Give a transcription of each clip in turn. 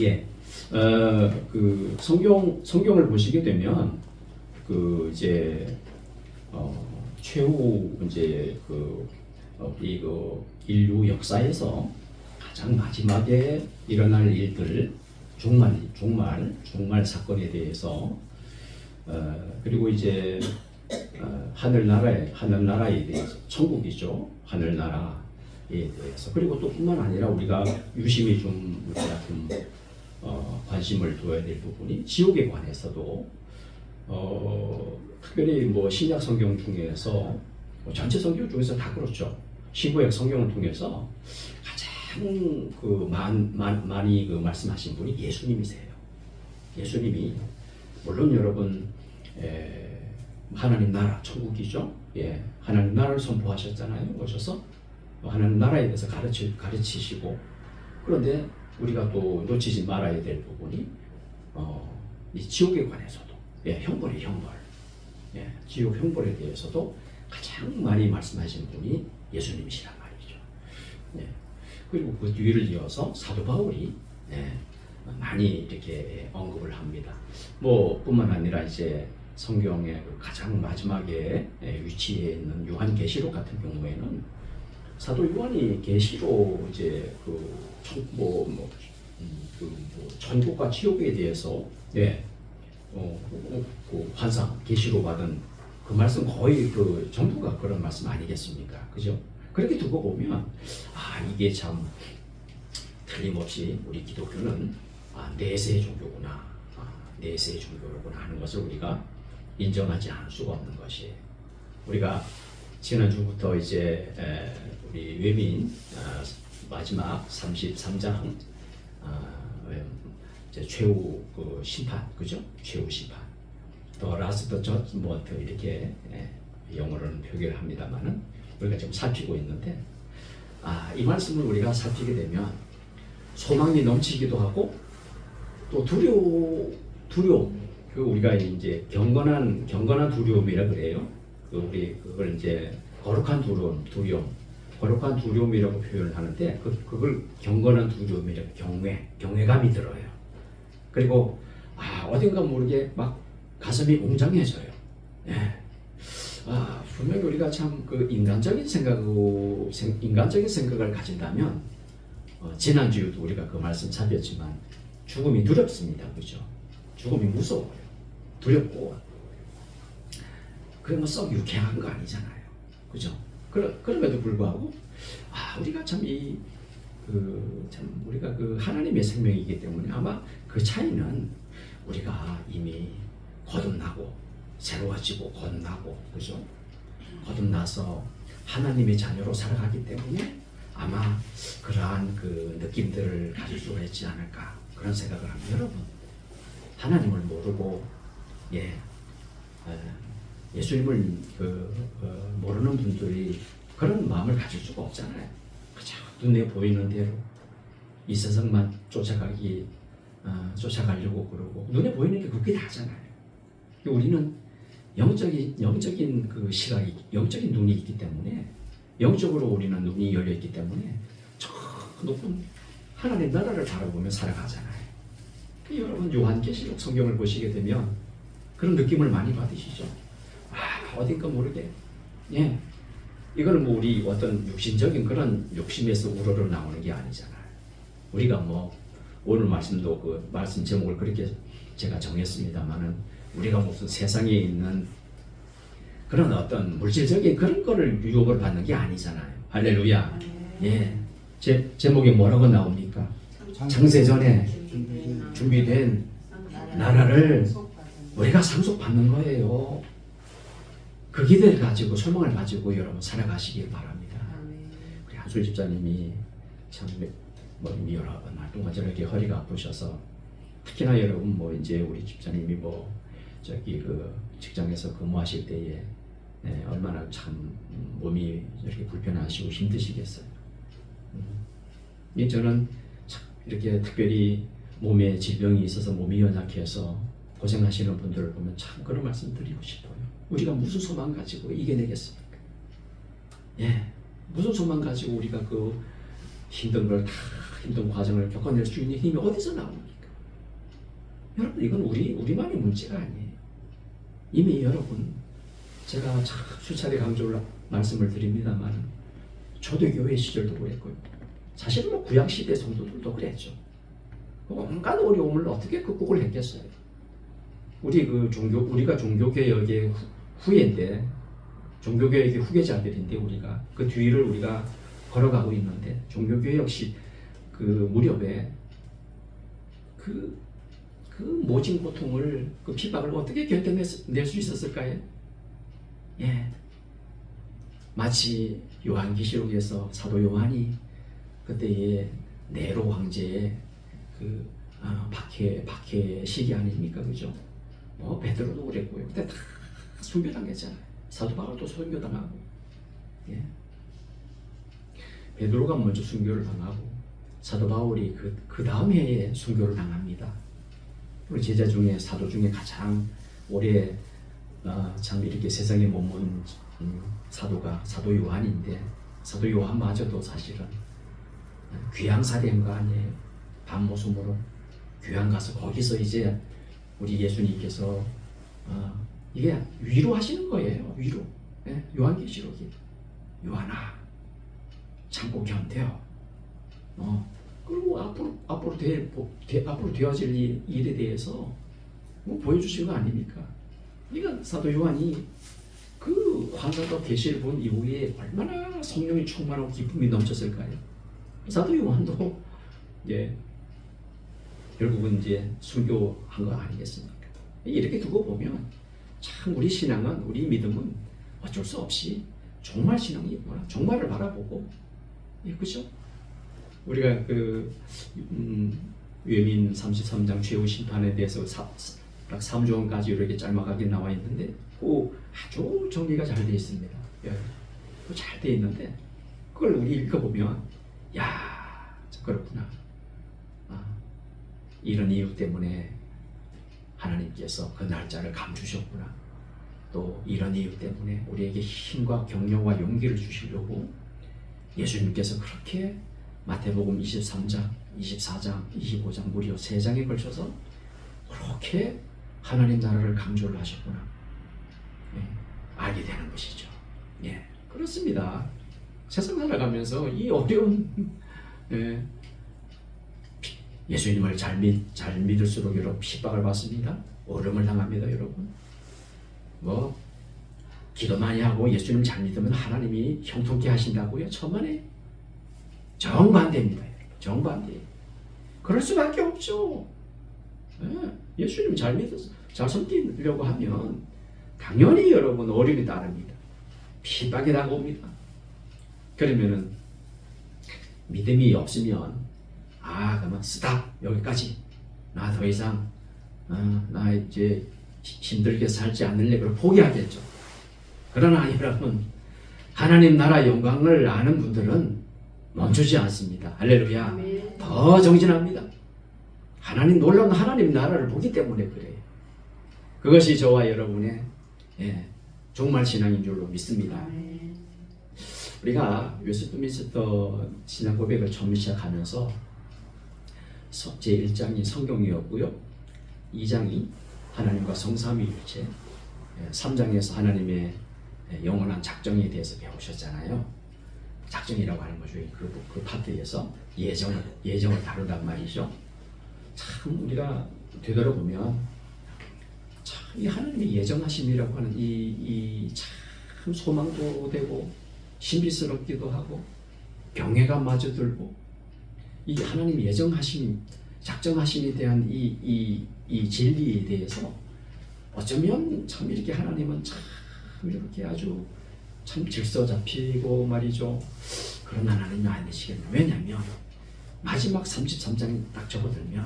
예, 그 성경을 보시게 되면 그 이제 최후 이제 우리 그 인류 역사에서 가장 마지막에 일어날 일들, 종말 사건에 대해서 그리고 이제 하늘나라에 대해서 천국이죠. 하늘나라에 대해서 그리고 또 뿐만 아니라 우리가 유심히 좀 우리가 좀 관심을 둬야 될 부분이 지옥에 관해서도 특별히 뭐 신약 성경 중에서 전체 성경 중에서 다 그렇죠. 신구약 성경을 통해서 가장 많이 말씀하신 분이 예수님이세요. 예수님이 물론 여러분 하나님 나라 천국이죠. 예, 하나님 나라를 선포하셨잖아요. 오셔서 하나님 나라에 대해서 가르치시고 그런데 우리가 또 놓치지 말아야 될 부분이 이 지옥에 관해서도 형벌 지옥 형벌에 대해서도 가장 많이 말씀하신 분이 예수님이시란 말이죠. 그리고 그 뒤를 이어서 사도 바울이 많이 이렇게 언급을 합니다. 뭐 뿐만 아니라 이제 성경의 가장 마지막에 위치해 있는 요한계시록 같은 경우에는 사도 요한이 계시로 이제 천국과 지옥에 대해서 그 환상 계시로 받은 그 말씀 거의 그 전부가 그런 말씀 아니겠습니까? 그죠? 그렇게 두고 보면 이게 참 틀림없이 우리 기독교는 내세 종교구나, 내세 종교로구나 하는 것을 우리가 인정하지 않을 수가 없는 것이 우리가 지난주부터 이제 우리 외빈 마지막 33장 이제 최후 그 심판, 그죠? 최후 심판. 또 라스트 저지먼트 이렇게 영어로는 표기를 합니다만은 우리가 지금 살피고 있는데 이 말씀을 우리가 살피게 되면 소망이 넘치기도 하고 또 두려움 그 우리가 이제 경건한 두려움이라 그래요. 우리 그걸 이제 거룩한 거룩한 두려움이라고 표현을 하는데 그걸 경건한 두려움이라고 경외감이 들어요. 그리고 어딘가 모르게 막 가슴이 웅장해져요. 분명히 우리가 참 그 인간적인 생각을 가진다면 지난주에도 우리가 그 말씀 살폈지만 죽음이 두렵습니다. 그죠? 죽음이 무서워요. 두렵고 그게 뭐 썩 유쾌한 거 아니잖아요. 그죠? 그럼에도 불구하고 우리가 참 우리가 그 하나님의 생명이기 때문에 아마 그 차이는 우리가 이미 거듭나고 새로워지고 거듭나고 그죠? 거듭나서 하나님의 자녀로 살아가기 때문에 아마 그러한 그 느낌들을 가질 수가 있지 않을까 그런 생각을 합니다. 여러분 하나님을 모르고 예수님을 모르는 분들이 그런 마음을 가질 수가 없잖아요. 그저 눈에 보이는 대로 이 세상만 쫓아가려고 그러고 눈에 보이는 게 그게 다잖아요. 우리는 영적인 그 시각이 영적인 눈이 있기 때문에 영적으로 우리는 눈이 열려 있기 때문에 저 높은 하나님 나라를 바라보며 살아가잖아요. 여러분 요한계시록 성경을 보시게 되면 그런 느낌을 많이 받으시죠. 어딘가 모르게 이거는 뭐 우리 어떤 육신적인 그런 욕심에서 우러러 나오는 게 아니잖아요. 우리가 뭐 오늘 말씀도 그 말씀 제목을 그렇게 제가 정했습니다만은 우리가 무슨 세상에 있는 그런 어떤 물질적인 그런 거를 유혹을 받는 게 아니잖아요. 할렐루야. 제목이 뭐라고 나옵니까? 창세전에 준비된 나라를 우리가 상속받는 거예요. 그 기대를 가지고 소망을 가지고 여러분 살아가시길 바랍니다. 우리 한술 집사님이 참 여러 날 동안 저렇게 허리가 아프셔서 특히나 여러분 뭐 이제 우리 집사님이 뭐 저기 그 직장에서 근무하실 때에 얼마나 참 몸이 이렇게 불편하시고 힘드시겠어요. 저는 참 이렇게 특별히 몸에 질병이 있어서 몸이 연약해서 고생하시는 분들을 보면 참 그런 말씀 드리고 싶어요. 우리가 무슨 소망 가지고 이겨내겠습니까? 무슨 소망 가지고 우리가 그 힘든 걸 다 힘든 과정을 겪어낼 수 있는 힘이 어디서 나옵니까? 여러분 이건 우리만의 문제가 아니에요. 이미 여러분 제가 수차례 강조를 말씀을 드립니다만 초대교회 시절도 그랬고요. 사실은 뭐 구약시대 성도들도 그랬죠. 온갖 어려움을 어떻게 극복을 했겠어요. 우리가 종교개혁의 후예인데, 종교개혁의 후계자들인데, 우리가 그 뒤를 우리가 걸어가고 있는데, 종교개혁 그 무렵에 그 모진 고통을, 그 핍박을 어떻게 견뎌낼 수 있었을까요? 예. 마치 요한계시록에서 사도 요한이 그때의 네로 황제의 그 박해 시기 아닙니까, 그죠? 베드로도 그랬고요. 그때 다 순교당했잖아요. 사도 바울도 순교당하고, 예. 베드로가 먼저 순교를 당하고 사도 바울이 그 다음 해에 순교를 당합니다. 우리 제자 중에 사도 중에 가장 오래 참 이렇게 세상에 머문 사도가 사도 요한인데, 사도 요한마저도 사실은 귀양살이한 거 아니에요. 밤모섬으로 귀양 가서 거기서 이제 우리 예수님께서 이게 위로하시는 거예요. 위로. 예? 요한계시록이 요한아 참고 견뎌. 그리고 앞으로 되어질 일에 대해서 뭐 보여주신 거 아닙니까? 그러니까 사도 요한이 그 환상과 계시를 본 이후에 얼마나 성령이 충만하고 기쁨이 넘쳤을까요? 사도 요한도 이제 결국은 이제 순교한 거 아니겠습니까? 이렇게 두고 보면 참 우리 신앙은, 우리 믿음은 어쩔 수 없이 종말 신앙이 뭐라 종말을 바라보고, 그죠? 우리가 외민 33장 최후 심판에 대해서 3조원까지 이렇게 짤막하게 나와 있는데 아주 정리가 잘 되어 있습니다. 잘 되어 있는데 그걸 우리 읽어보면 야 그렇구나. 이런 이유 때문에 하나님께서 그 날짜를 감추셨구나. 또 이런 이유 때문에 우리에게 힘과 격려와 용기를 주시려고 예수님께서 그렇게 마태복음 23장, 24장, 25장 무려 3장에 걸쳐서 그렇게 하나님 나라를 강조를 하셨구나. 알게 되는 것이죠. 그렇습니다. 세상 살아가면서 이 어려운 예수님을 잘 믿을수록 여러분 핍박을 받습니다. 어려움을 당합니다, 여러분. 기도 많이 하고 예수님 잘 믿으면 하나님이 형통케 하신다고요? 천만에 정반대입니다. 정반대. 그럴 수밖에 없죠. 예수님 잘 믿어서 잘 섬기려고 하면 당연히 여러분 어려움이 따릅니다. 핍박이 다가옵니다. 그러면은 믿음이 없으면 그러면 스탑 여기까지. 나 더 이상 나 이제 힘들게 살지 않을래. 그럼 포기하겠죠. 그러나 여러분 하나님 나라 영광을 아는 분들은 멈추지 않습니다. 할렐루야. 더 정진합니다. 하나님 놀라운 하나님 나라를 보기 때문에 그래요. 그것이 저와 여러분의 종말 신앙인 줄로 믿습니다. 우리가 웨스트민스터 신앙 고백을 처음 시작하면서 제1장이 성경이었고요. 2장이 하나님과 성삼위일체, 3장에서 하나님의 영원한 작정에 대해서 배우셨잖아요. 작정이라고 하는 거죠. 그 파트에서 예정을 다룬단 말이죠. 참 우리가 되돌아보면 참 이 하나님의 예정하심이라고 하는 이 참 소망도 되고 신비스럽기도 하고 경외감마저 들고, 이 하나님 예정하심, 작정하심에 대한 이 진리에 대해서 어쩌면 참 이렇게 하나님은 참 이렇게 아주 참 질서 잡히고 말이죠. 그런 하나님이 아니시겠네요. 왜냐하면 마지막 33장이 딱 접어들면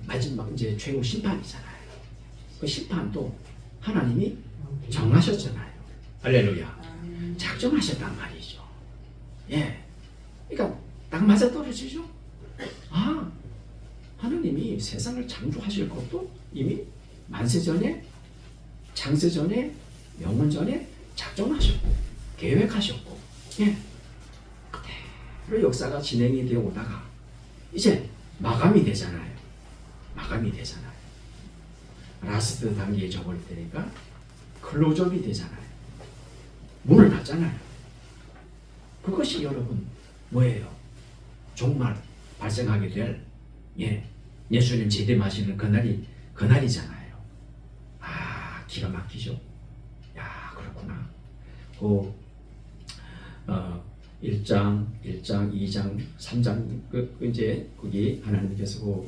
마지막 이제 최후 심판이잖아요. 그 심판도 하나님이 정하셨잖아요. 할렐루야. 작정하셨단 말이죠. 그러니까 딱 맞아 떨어지죠. 하나님이 세상을 창조하실 것도 이미 만세 전에, 창세 전에, 영원 전에 작정하셨고 계획하셨고, 그리고 역사가 진행이 되어 오다가 이제 마감이 되잖아요. 마감이 되잖아요. 라스트 단계에 접을 때니까 클로즈업이 되잖아요. 문을 닫잖아요. 그것이 여러분 뭐예요? 정말 발생하게 될 예수님 재림하시는 그날이잖아요. 아, 기가 막히죠. 야, 그렇구나. 그 1장, 2장, 3장 이제 거기 하나님께서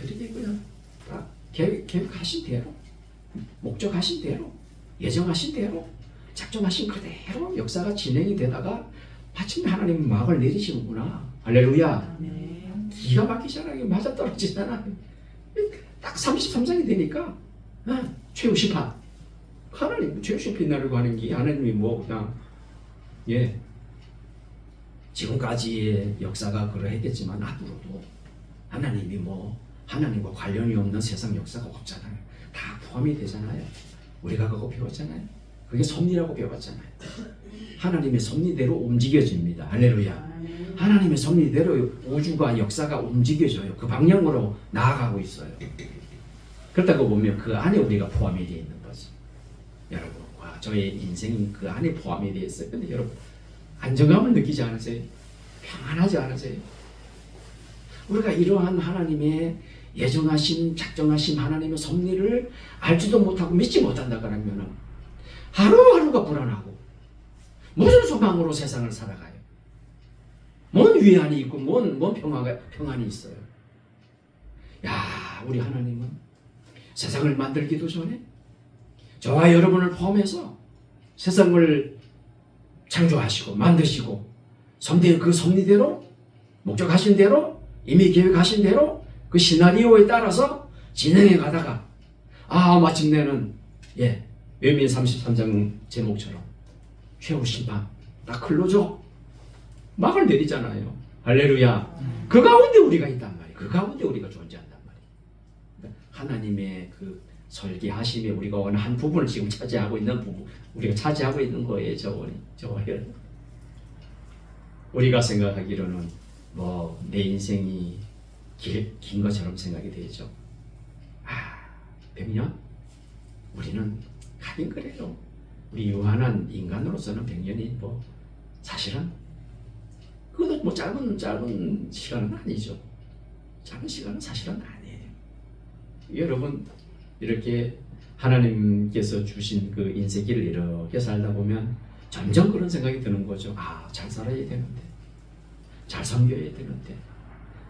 이렇게 그냥 다 계획하신 대로, 목적하신 대로, 예정하신 대로, 작정하신 그대로 역사가 진행이 되다가 마침내 하나님은 막을 내리시는구나. 할렐루야. 기가 막히잖아요. 맞아떨어지잖아요. 딱 33장이 되니까 최후 심판. 하나님 최후 심판이라고 하는 게 하나님이 뭐 그냥 지금까지의 역사가 그러했겠지만 앞으로도 하나님이 뭐 하나님과 관련이 없는 세상 역사가 없잖아요. 다 포함이 되잖아요. 우리가 그거 배웠잖아요. 그게 섭리라고 배웠잖아요. 하나님의 섭리대로 움직여집니다. 할렐루야. 하나님의 섭리대로 우주가 역사가 움직여져요. 그 방향으로 나아가고 있어요. 그렇다고 보면 그 안에 우리가 포함이 되어 있는 거지. 여러분, 와, 저의 인생이 그 안에 포함이 되어 있어요. 근데 여러분, 안정감을 느끼지 않으세요? 평안하지 않으세요? 우리가 이러한 하나님의 예정하신, 작정하신 하나님의 섭리를 알지도 못하고 믿지 못한다 그러면 하루하루가 불안하고 무슨 소망으로 세상을 살아가요? 뭔 위안이 있고 뭔 평안이 있어요? 야, 우리 하나님은 세상을 만들기도 전에 저와 여러분을 포함해서 세상을 창조하시고 만드시고 그 섭리대로 목적하신 대로 이미 계획하신 대로 그 시나리오에 따라서 진행해 가다가 마침내는 외민 33장 제목처럼 최후 심판 딱 클로저 막을 내리잖아요. 할렐루야. 그 가운데 우리가 있단 말이에요. 그 가운데 우리가 존재한단 말이에요. 그러니까 하나님의 그 설계하심에 우리가 어느 한 부분을 지금 차지하고 있는 부분, 우리가 차지하고 있는 거예요. 저와요. 우리가 생각하기로는 뭐 내 인생이 긴 것처럼 생각이 되죠. 100년? 우리는 하긴 그래요. 우리 유한한 인간으로서는 100년이 뭐 사실은 그것도 뭐 짧은 시간은 아니죠. 짧은 시간은 사실은 아니에요. 여러분 이렇게 하나님께서 주신 그 인생길을 이렇게 살다 보면 점점 그런 생각이 드는 거죠. 잘 살아야 되는데, 잘 섬겨야 되는데,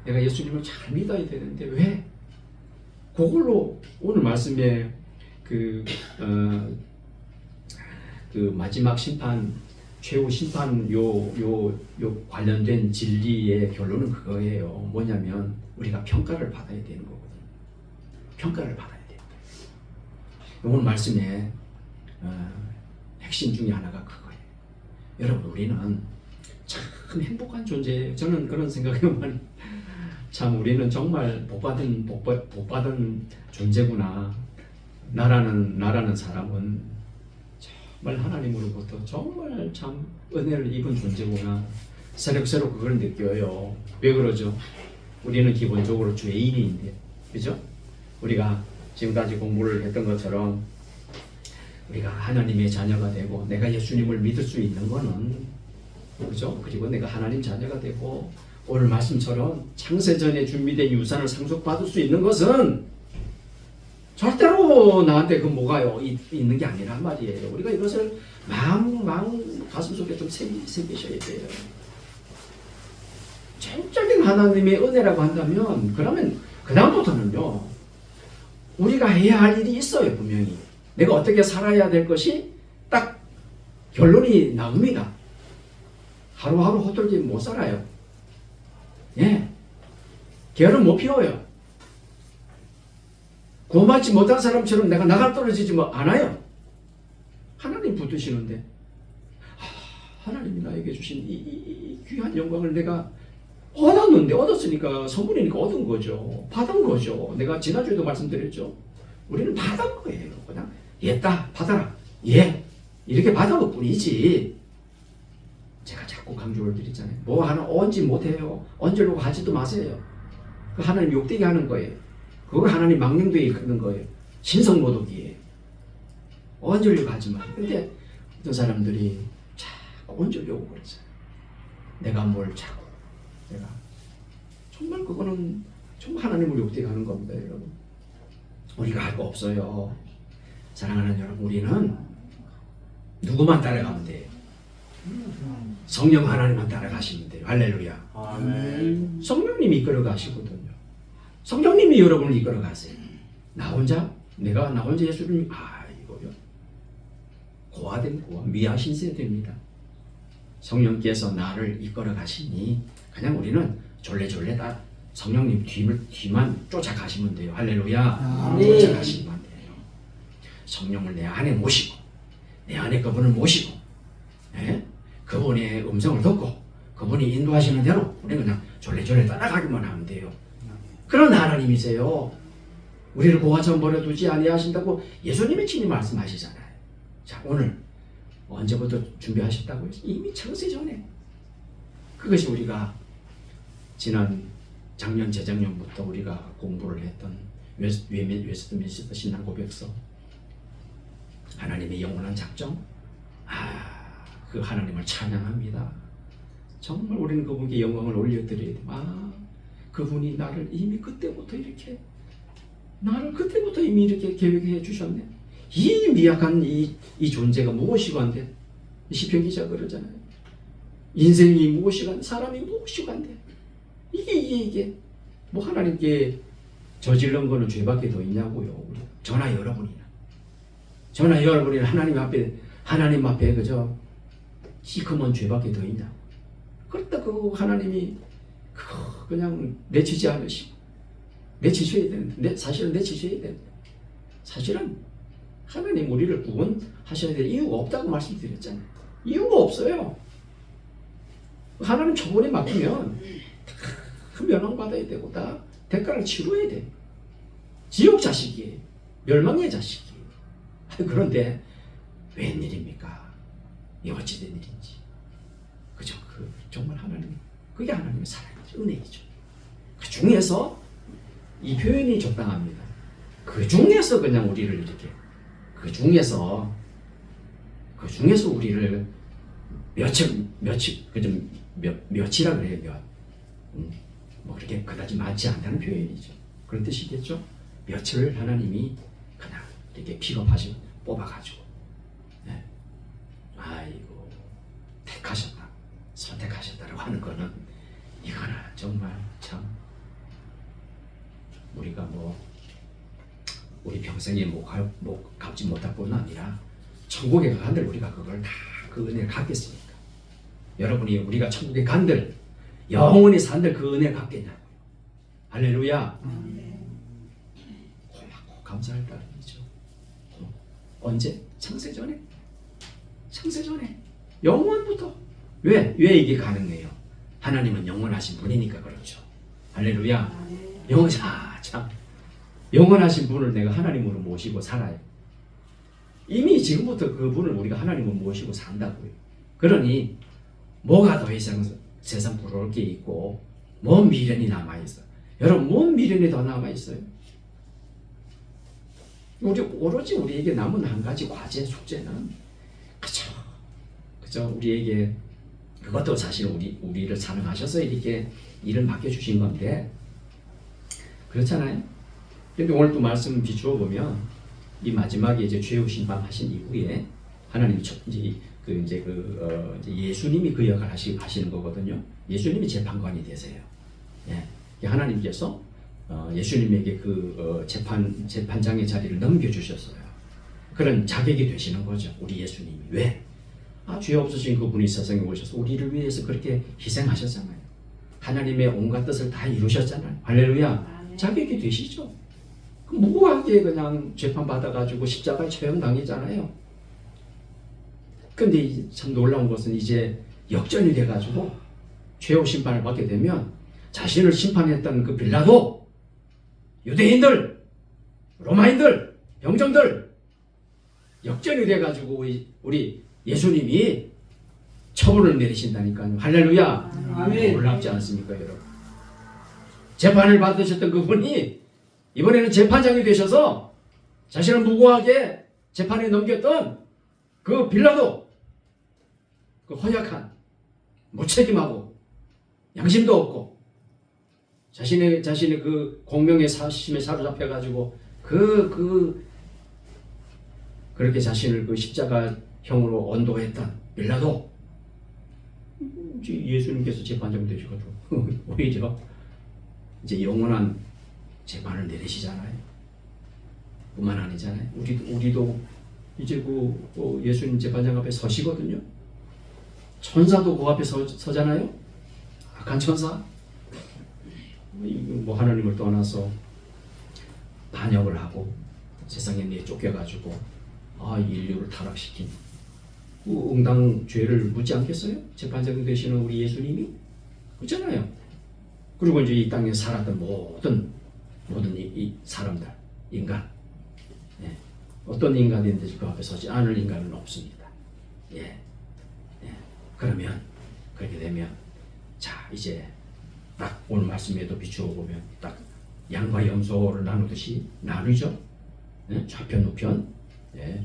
내가 예수님을 잘 믿어야 되는데 왜? 그걸로 오늘 말씀에 그 마지막 심판, 최후 심판 요 관련된 진리의 결론은 그거예요. 뭐냐면 우리가 평가를 받아야 되는 거거든요. 평가를 받아야 돼요. 오늘 말씀에 핵심 중에 하나가 그거예요. 여러분, 우리는 참 행복한 존재예요. 저는 그런 생각에만 참 우리는 정말 복받은 존재구나. 나라는 사람은 정말 하나님으로부터 정말 참 은혜를 입은 존재구나. 새록새록 그걸 느껴요. 왜 그러죠? 우리는 기본적으로 죄인인데, 그죠? 우리가 지금까지 공부를 했던 것처럼 우리가 하나님의 자녀가 되고 내가 예수님을 믿을 수 있는 거는, 그죠? 그리고 내가 하나님 자녀가 되고 오늘 말씀처럼 창세전에 준비된 유산을 상속받을 수 있는 것은 절대로 나한테 그 뭐가요 있는 게 아니란 말이에요. 우리가 이것을 마음 가슴속에 좀 새기셔야 돼요. 전적인 하나님의 은혜라고 한다면 그러면 그 다음부터는요 우리가 해야 할 일이 있어요. 분명히 내가 어떻게 살아야 될 것이 딱 결론이 나옵니다. 하루하루 헛돌기 못 살아요. 게으름 못 피워요. 구원받지 못한 사람처럼 내가 나가 떨어지지 않아요. 하나님 붙드시는데 하나님이 나에게 주신 이 귀한 영광을 내가 얻었으니까 선물이니까 얻은 거죠. 받은 거죠. 내가 지난주에도 말씀드렸죠. 우리는 받은 거예요. 그냥 받아라. 이렇게 받은 것 뿐이지. 제가 자꾸 자꾸 강조를 드리잖아요. 뭐 하나 얹지 못해요. 얹으려고 하지도 마세요. 그 하나님 욕되게 하는 거예요. 그거 하나님 망령되게 하는 거예요. 신성모독이에요. 얹으려고 하지 마요. 근데 어떤 사람들이 자꾸 얹으려고 그러잖아요. 내가 뭘 자꾸 내가 정말 그거는 정말 하나님을 욕되게 하는 겁니다, 여러분. 우리가 할 거 없어요. 사랑하는 여러분, 우리는 누구만 따라가면 돼요. 성령 하나님만 따라가시면 돼요. 할렐루야. 아멘. 성령님이 이끌어 가시거든요. 성령님이 여러분을 이끌어 가세요. 나 혼자 예수를 이거요. 고아된 고아, 미아신세 됩니다. 성령께서 나를 이끌어 가시니 그냥 우리는 졸래졸래 다 성령님 뒤만 쫓아가시면 돼요. 할렐루야. 쫓아가시면 돼요. 성령을 내 안에 모시고 내 안에 그분을 모시고 그분의 음성을 듣고 그분이 인도하시는 대로 우리는 그냥 졸래졸래 따라가기만 하면 돼요. 그런 하나님이세요. 우리를 고아처럼 버려두지 아니하신다고 예수님이 친히 말씀하시잖아요. 자, 오늘 언제부터 준비하셨다고요? 이미 창세 전에. 그것이 우리가 지난 작년 재작년부터 우리가 공부를 했던 웨스트민스터 신앙 고백서, 하나님의 영원한 작정. 그 하나님을 찬양합니다. 정말 우리는 그분께 영광을 올려드려야 돼. 그분이 나를 이미 그때부터 이렇게 이미 이렇게 계획해 주셨네. 이 미약한 이 존재가 무엇이고 한데, 시편 기자가 그러잖아요. 인생이 무엇이고 한데, 사람이 무엇이고 한데, 이게 뭐 하나님께 저지른 거는 죄밖에 더 있냐고요. 저나 여러분이나 하나님 앞에 그저 시커먼 죄밖에 더 있냐고. 그렇다 그 하나님이 그거 그냥 내치지 않으시고 내치셔야 되는데, 사실은 내치셔야 되는데, 사실은 하나님 우리를 구원하셔야 될 이유가 없다고 말씀드렸잖아요. 이유가 없어요. 하나님 처분에 맡기면 다 면허받아야 되고 다 대가를 치러야 돼. 지옥 자식이에요. 멸망의 자식이에요. 그런데 웬일입니까? 이 어찌된 일인지. 그죠? 정말 그게 하나님의 사랑이죠. 은혜이죠. 그 중에서 이 표현이 적당합니다. 그 중에서 그냥 우리를 이렇게, 그 중에서 우리를 몇이라 그래요. 뭐 그렇게 그다지 많지 않다는 표현이죠. 그런 뜻이겠죠. 몇을 하나님이 그냥 이렇게 픽업하시고 뽑아가지고, 택하셨다, 선택하셨다라고 하는 거는, 이거는 정말 참 우리가 우리 평생에 갚지 못할 뿐 아니라 천국에 간들 우리가 그걸 다 그 은혜를 갖겠습니까? 여러분이 우리가 천국에 간들 영원히 산들 그 은혜를 갖겠냐고요. 할렐루야. 고맙고 감사할 따름이죠. 언제? 창세 전에 영원부터. 왜 이게 가능해요? 하나님은 영원하신 분이니까 그렇죠. 할렐루야. 영원하신 분을 내가 하나님으로 모시고 살아요. 이미 지금부터 그분을 우리가 하나님으로 모시고 산다고요. 그러니 뭐가 더 이상 세상 부러울 게 있고, 뭔 미련이 남아있어? 여러분, 뭔 미련이 더 남아있어요? 오로지 우리에게 남은 한 가지 과제, 숙제는 그저 우리에게, 그것도 사실 우리를 사랑하셔서 이렇게 일을 맡겨주신 건데, 그렇잖아요. 근데 오늘 또 말씀 비추어 보면, 이 마지막에 이제 죄의 심판 하신 이후에 하나님이 예수님이 그 역할을 하시는 거거든요. 예수님이 재판관이 되세요. 하나님께서 예수님에게 재판장의 자리를 넘겨주셨어요. 그런 자격이 되시는 거죠. 우리 예수님이. 왜? 죄 없으신 그분이 세상에 오셔서 우리를 위해서 그렇게 희생하셨잖아요. 하나님의 온갖 뜻을 다 이루셨잖아요. 할렐루야. 자격이 되시죠. 무고하게 그냥 재판 받아가지고 십자가에 처형당했잖아요. 근데 참 놀라운 것은 이제 역전이 돼가지고 죄의 심판을 받게 되면 자신을 심판했던 그 빌라도, 유대인들, 로마인들, 병정들 역전이 돼가지고 우리 예수님이 처분을 내리신다니까요. 할렐루야. 아멘. 놀랍지 않습니까, 여러분? 재판을 받으셨던 그분이 이번에는 재판장이 되셔서 자신을 무고하게 재판에 넘겼던 그 빌라도, 그 허약한, 무책임하고 양심도 없고 자신의 그 공명의 사심에 사로잡혀가지고 그렇게 자신을 그 십자가형으로 언도했던 빌라도 예수님께서 재판장 되셔가지고 오히려 이제 영원한 재판을 내리시잖아요. 뿐만 아니잖아요. 우리도 이제 그 예수님 재판장 앞에 서시거든요. 천사도 그 앞에 서잖아요. 악한 천사. 뭐 하나님을 떠나서 반역을 하고 세상에 내쫓겨가지고 인류를 타락시킨 그 응당 죄를 묻지 않겠어요? 재판장 되시는 우리 예수님이 그렇잖아요. 그리고 이제 이 땅에 살았던 모든 이 사람들, 인간, 어떤 인간인지 그 앞에 서지 않을 인간은 없습니다. 그러면 그렇게 되면 자 이제 딱 오늘 말씀에도 비추어 보면 딱 양과 염소를 나누듯이 나누죠. 좌편 우편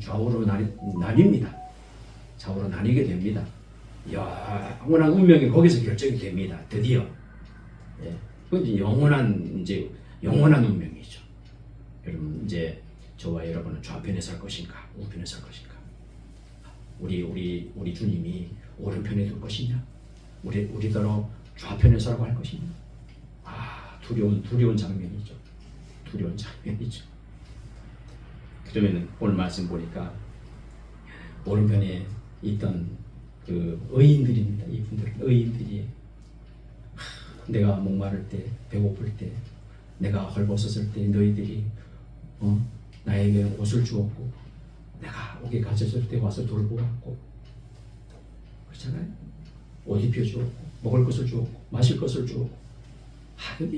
좌우로 나뉩니다. 좌우로 나뉘게 됩니다. 영원한 운명이 거기서 결정이 됩니다. 드디어 그건 영원한 운명이죠. 여러분 이제 저와 여러분은 좌편에 살 것인가 우편에 살 것인가? 우리 주님이 오른편에 둘 것이냐? 우리더러 좌편에 서라고 할 것이냐? 두려운 장면이죠. 두려운 장면이죠. 그러면 오늘 말씀 보니까 오른편에 있던 그 의인들입니다. 이분들은 의인들이 내가 목마를 때, 배고플 때, 내가 헐벗었을 때 너희들이 나에게 옷을 주었고 내가 옥에 갇혔을 때 와서 돌보았고 그렇잖아요. 옷 입혀주었고 먹을 것을 주었고 마실 것을 주었고 근데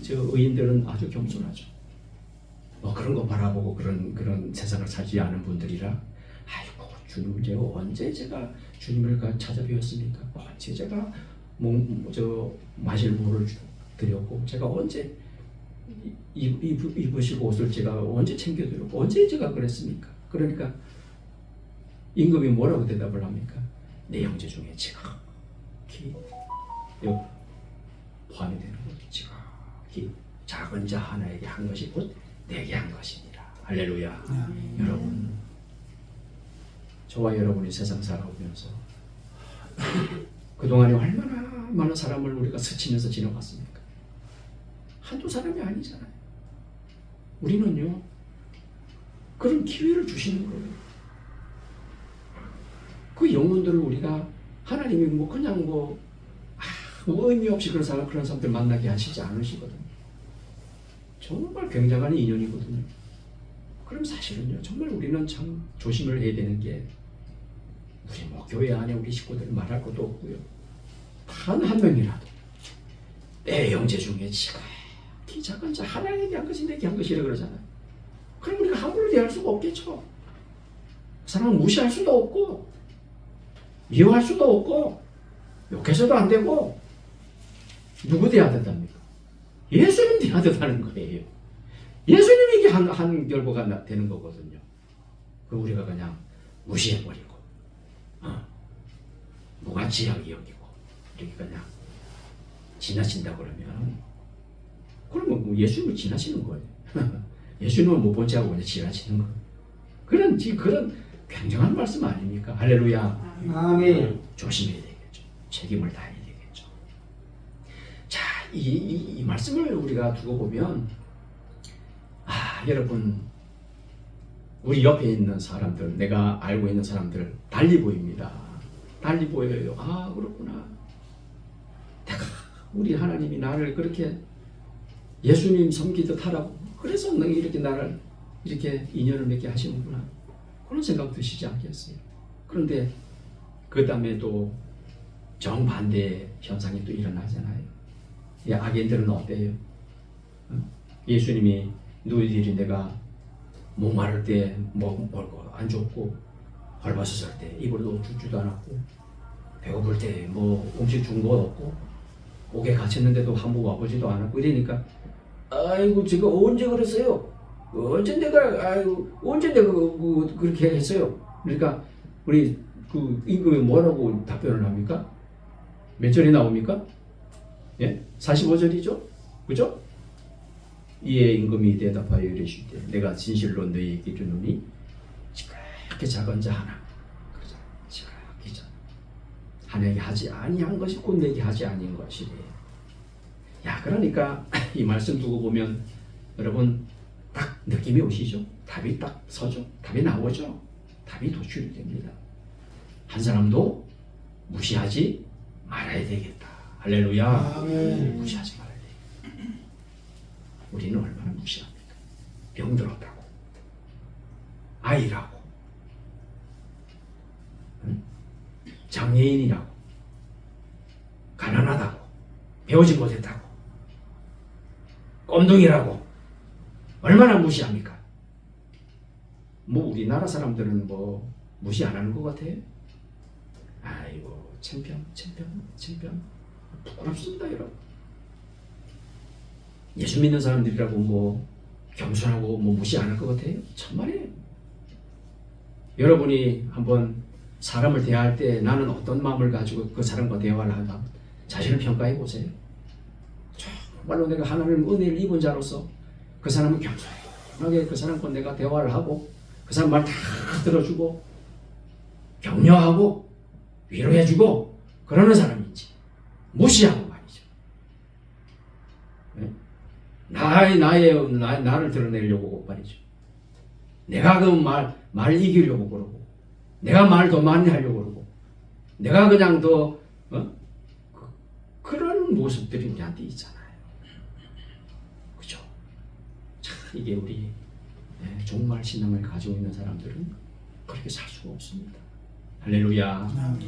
저 의인들은 아주 겸손하죠. 그런 거 바라보고 그런 세상을 살지 않은 분들이라 아이고 주님 제가 언제 제가 주님을 찾아뵈었습니까? 언제 제가 마실 물을 드렸고 제가 언제 입으시고 옷을 제가 언제 챙겨드렸고 언제 제가 그랬습니까? 그러니까 임금이 뭐라고 대답을 합니까? 내 형제 중에 지극히 포함이 되는 거죠. 지극히 작은 자 하나에게 한 것이 곧 내게 한 것입니다. 할렐루야. 여러분 저와 여러분이 세상 살아오면서 그동안에 얼마나 많은 사람을 우리가 스치면서 지나갔습니까? 한두 사람이 아니잖아요. 우리는요 그런 기회를 주시는 거예요. 그 영혼들을 우리가 하나님이 그냥 의미 없이 그런 사람들 만나게 하시지 않으시거든요. 정말 굉장한 인연이거든요. 그럼 사실은요 정말 우리는 참 조심을 해야 되는 게 우리 교회 안에 우리 식구들 말할 것도 없고요. 단 한 명이라도 내 형제 중에 지극히 작은 자 하나에게 한 것이 내게 한 것이라 그러잖아요. 그럼 우리가 함부로 대할 수가 없겠죠. 그 사람을 무시할 수도 없고 미워할 수도 없고 욕해서도 안 되고 누구 대해야 된답니까? 예수님 대해야 된다는 거예요. 예수님에게 한 결과가 되는 거거든요. 그 우리가 그냥 무시해버리고 무가치하게 여기고 이렇게 그냥 지나친다 그러면 예수님을 지나치는 거예요. 예수님은 못 본 채하고 그냥 지나치는 거예요. 그런 굉장한 말씀 아닙니까? 할렐루야. 아멘. 조심해야 되겠죠. 책임을 다해야 되겠죠. 자, 이 말씀을 우리가 두고 보면 여러분 우리 옆에 있는 사람들 내가 알고 있는 사람들 달리 보입니다. 달리 보여요. 그렇구나. 우리 하나님이 나를 그렇게 예수님 섬기듯 하라고 그래서 너희 이렇게 나를 이렇게 인연을 맺게 하시는구나. 그런 생각 드시지 않겠어요? 그런데 그 다음에 또 정반대 현상이 또 일어나잖아요. 악인들은 어때요? 예수님이 너희들이 내가 목마를 때 먹을 거 안 줬고 헐벗었을 때 입을 옷 주지도 않았고 배고플 때 뭐 음식 준 거 없고 옥에 갇혔는데도 한 번 와보지도 않았고 이러니까 아이고 제가 언제 그랬어요? 언제 내가 그렇게 했어요? 그러니까 우리 그 임금이 뭐라고 답변을 합니까? 몇 절이 나옵니까? 예? 45절이죠? 그죠? 이에 임금이 대답하여 이르시되 내가 진실로 너희에게 이르노니 지극히 작은 자 하나 그러자 지극히 작은 하나에게 하지 아니한 것이 곧 내게 하지 아닌 것이래. 야 그러니까 이 말씀 두고 보면 여러분 딱 느낌이 오시죠? 답이 딱 서죠? 답이 나오죠? 답이 도출이 됩니다. 한 사람도 무시하지 말아야 되겠다. 할렐루야. 무시하지 말아야 돼. 우리는 얼마나 무시합니까? 병들었다고, 아이라고, 장애인이라고, 가난하다고, 배우지 못했다고, 꼼둥이라고 얼마나 무시합니까? 뭐 우리나라 사람들은 뭐 무시 안 하는 것 같아요? 아이고 챔피언 부끄럽습니다 여러분. 예수 믿는 사람들이라고 뭐 겸손하고 뭐 무시 안 할 것 같아요? 참말이에요. 여러분이 한번 사람을 대할 때 나는 어떤 마음을 가지고 그 사람과 대화를 하나 자신을 평가해 보세요. 정말로 내가 하나님 은혜를 입은 자로서 그 사람은 겸손하게 그 사람과 내가 대화를 하고 그 사람 말 다 들어주고 격려하고 위로해주고 그러는 사람인지 무시하고 말이죠. 네? 나를 드러내려고 말이죠. 내가 그 말 이기려고 그러고 내가 말 더 많이 하려고 그러고 내가 그냥 더 그런 모습들이 우리한테 있잖아요. 그죠? 참 이게 우리 정말 신앙을 가지고 있는 사람들은 그렇게 살 수가 없습니다. 할렐루야.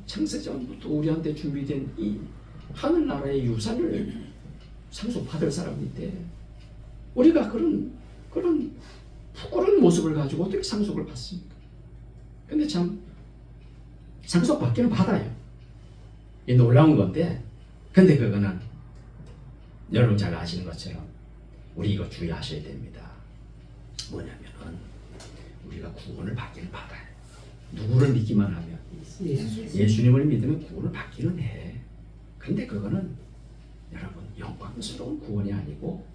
창세전부터 우리한테 준비된 이 하늘나라의 유산을 상속받을 사람인데 우리가 그런 부끄러운 모습을 가지고 어떻게 상속을 받습니까? 근데 참 상속받기는 받아요. 이 놀라운 건데 근데 그거는 여러분 잘 아시는 것처럼 우리 이거 주의하셔야 됩니다. 뭐냐면은 우리가 구원을 받기는 받아요. 누구를 믿기만 하면 예수님을 믿으면 구원을 받기는 해. 근데 그거는 여러분 영광스러운 구원이 아니고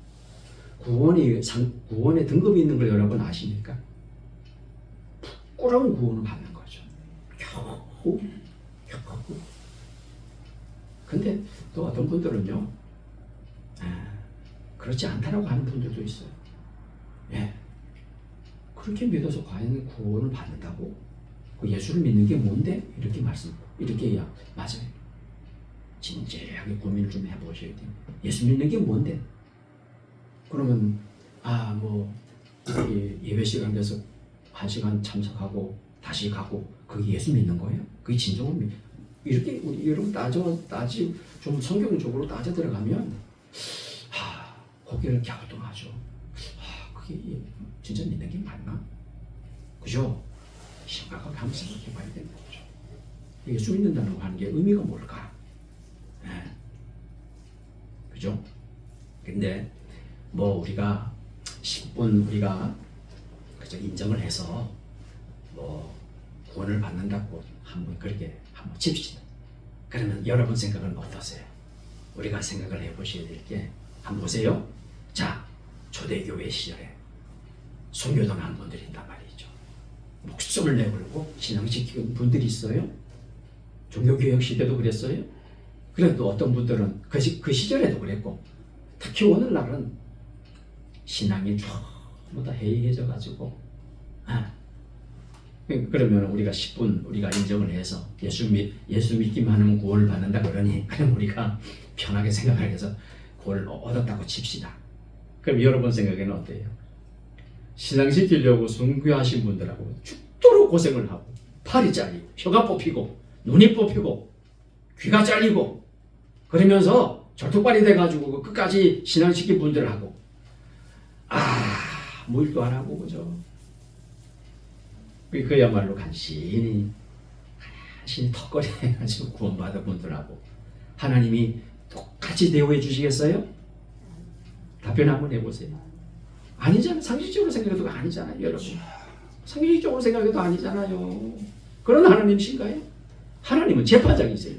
구원의 등급이 있는 걸 여러분 아십니까? 부끄러운 구원을 받는 거죠. 겨우. 근데 또 어떤 분들은요, 그렇지 않다라고 하는 분들도 있어요. 예. 그렇게 믿어서 과연 구원을 받는다고? 그 예수를 믿는 게 뭔데? 이렇게 해야 맞아요. 진지하게 고민을 좀 해보셔야 돼요. 예수 믿는 게 뭔데? 그러면 예배 시간 돼서 1시간 참석하고 다시 가고 그게 예수 믿는 거예요? 그게 진정한 이렇게 우리 여러분 따지 좀 성경적으로 따져 들어가면 고개를 갸우뚱하죠. 그게 진짜 믿는 게 맞나? 그죠? 심각하게 한번 생각해 봐야 되는 거죠. 예수 믿는다고 하는 게 의미가 뭘까? 그죠? 근데 뭐 우리가 10분 우리가 그저 인정을 해서 뭐 구원을 받는다고 한번 그렇게 한번 칩시다. 그러면 여러분 생각은 어떠세요? 우리가 생각을 해보셔야 될 게 한번 보세요. 자, 초대교회 시절에 선교당한 분들이 있단 말이죠. 목숨을 내걸고 신앙시키는 분들이 있어요. 종교개혁 시대도 그랬어요. 그래도 어떤 분들은 그 시절에도 그랬고 특히 오늘날은 신앙이 전부 다 해이해져 가지고 그러면 우리가 10분 우리가 인정을 해서 예수 믿기만 하면 구원을 받는다 그러니 그럼 우리가 편하게 생각을 해서 구원을 얻었다고 칩시다. 그럼 여러분 생각에는 어때요? 신앙시키려고 순교하신 분들하고 죽도록 고생을 하고 팔이 잘리고 혀가 뽑히고 눈이 뽑히고 귀가 잘리고 그러면서 절뚝발이 돼가지고 끝까지 신앙시킨 분들하고 뭐 일도 안 하고 그죠? 그야말로 간신히 간신히 턱걸이 해가지고 구원받은 분들하고 하나님이 똑같이 대우해 주시겠어요? 답변 한번 해보세요. 아니잖아요. 상식적으로 생각해도 아니잖아요, 여러분. 상식적으로 생각해도 아니잖아요. 그런 하나님이신가요? 하나님은 재판장이세요.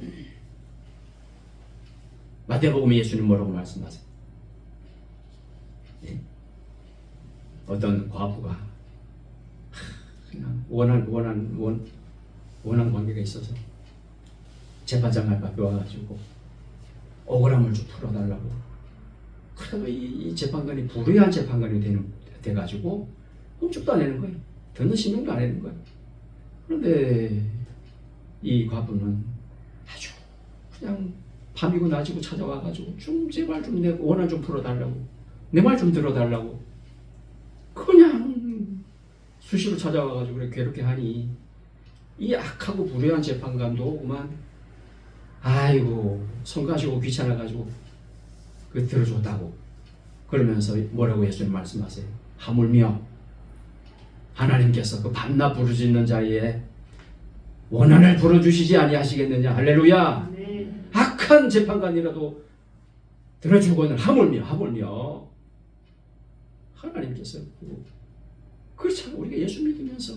마태복음에 예수님 뭐라고 말씀하세요? 네? 어떤 과부가 그냥 원한 관계가 있어서 재판장 앞에 와가지고 억울함을 좀 풀어달라고. 그래도 이 재판관이 불의한 재판관이 돼가지고 꼼짝도 안 하는 거예요. 듣는 신경도 안 하는 거예요. 그런데 이 과부는 아주 그냥 밤이고 낮이고 찾아와가지고 좀 제발 좀 내 원한 좀 풀어달라고, 내 말 좀 들어달라고 그냥 수시로 찾아와가지고 그래 괴롭게 하니 이 악하고 불의한 재판관도 그만 아이고 성가시고 귀찮아가지고 그 들어줬다고. 그러면서 뭐라고 예수님 말씀하세요? 하물며 하나님께서 그 밤낮 부르짖는 자에 원한을 풀어주시지 아니하시겠느냐. 할렐루야. 네. 악한 재판관이라도 들어주고는 하물며 하나님께서 그렇잖아요. 우리가 예수 믿으면서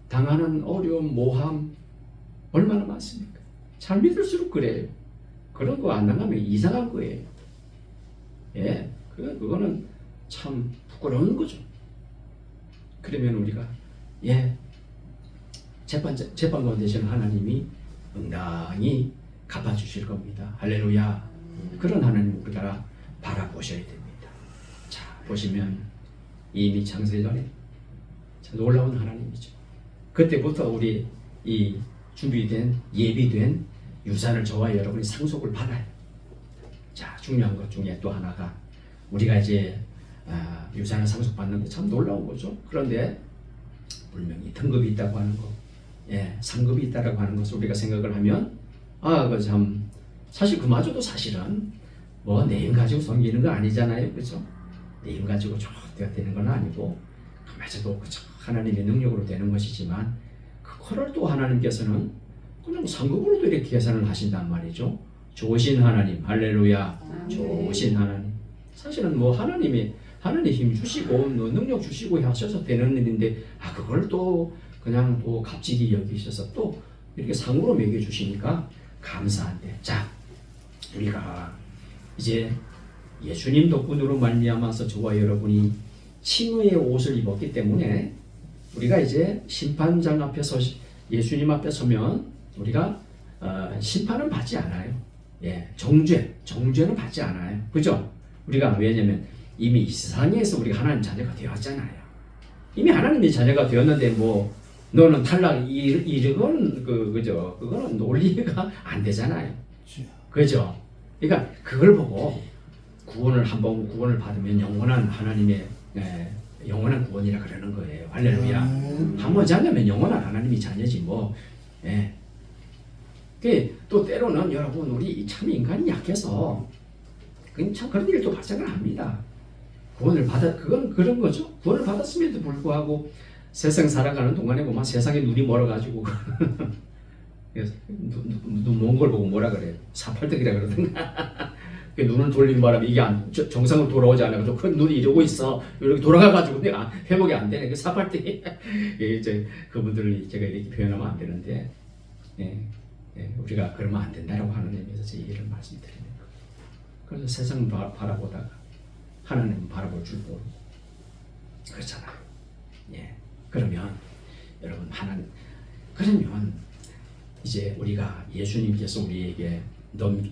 당하는 어려움, 모함 얼마나 많습니까? 잘 믿을수록 그래요. 그런 거 안 당하면 이상한 거예요. 예, 그거는 참 부끄러운 거죠. 그러면 우리가 재판관 되시는 하나님이 응당히 갚아주실 겁니다. 할렐루야. 그런 하나님 우리가 바라보셔야 됩니다. 자, 보시면 이미 창세전에 놀라운 하나님이죠. 그때부터 우리 이 준비된 예비된 유산을 저와 여러분이 상속을 받아요. 자, 중요한 것 중에 또 하나가 우리가 이제 유산을 상속받는데 참 놀라운 거죠. 그런데 분명히 등급이 있다고 하는 거, 상급이 있다고 하는 것을 우리가 생각을 하면 그 참 사실 그마저도 사실은 뭐 내 힘 가지고 섬기는 거 아니잖아요, 그렇죠? 내 힘 가지고 저대가 되는 건 아니고 그마저도 그쵸? 하나님의 능력으로 되는 것이지만 그거를 또 하나님께서는 그냥 상급으로도 이렇게 계산을 하신단 말이죠. 좋으신 하나님, 할렐루야. 좋으신 하나님. 사실은 뭐 하나님 힘 주시고 뭐 능력 주시고 하셔서 되는 일인데 그걸 또 그냥 또 값지게 여기셔서 또 이렇게 상으로 매겨 주시니까 감사한데. 자, 우리가 이제 예수님 덕분으로 말미암아서 저와 여러분이 칭의의 옷을 입었기 때문에 우리가 이제 심판장 앞에 예수님 앞에 서면 우리가 심판은 받지 않아요. 정죄는 받지 않아요. 그죠? 우리가 왜냐면 이미 이 세상에서 우리가 하나님 자녀가 되었잖아요. 이미 하나님의 자녀가 되었는데 뭐 너는 탈락 이건 그죠? 그거는 논리가 안 되잖아요. 그죠? 그러니까 그걸 보고 한번 구원을 받으면 영원한 하나님의 영원한 구원이라 그러는 거예요. 할렐루야. 한번 자녀면 영원한 하나님이 자녀지 뭐. 또 때로는 여러분 우리 참 인간이 약해서 참 그런 일도 발생을 합니다. 그건 그런 거죠. 구원을 받았음에도 불구하고 세상 살아가는 동안에 보면 세상에 눈이 멀어가지고 눈 먼 걸 보고 뭐라 그래요? 사팔떡이라 그러던가. 눈을 돌린 바람에 이게 정상으로 돌아오지 않아가지고 큰 눈이 이러고 있어. 이렇게 돌아가가지고 내가 회복이 안 되네. 그 사팔떡이. 이제 그분들을 제가 이렇게 표현하면 안 되는데, 우리가 그러면 안 된다라고 하는 의미에서 제 얘기를 말씀드리는 거예요. 그래서 세상 바라보다가 하나님 바라볼 줄 모르고 그렇잖아요. 그러면 여러분 그러면 이제 우리가 예수님께서 우리에게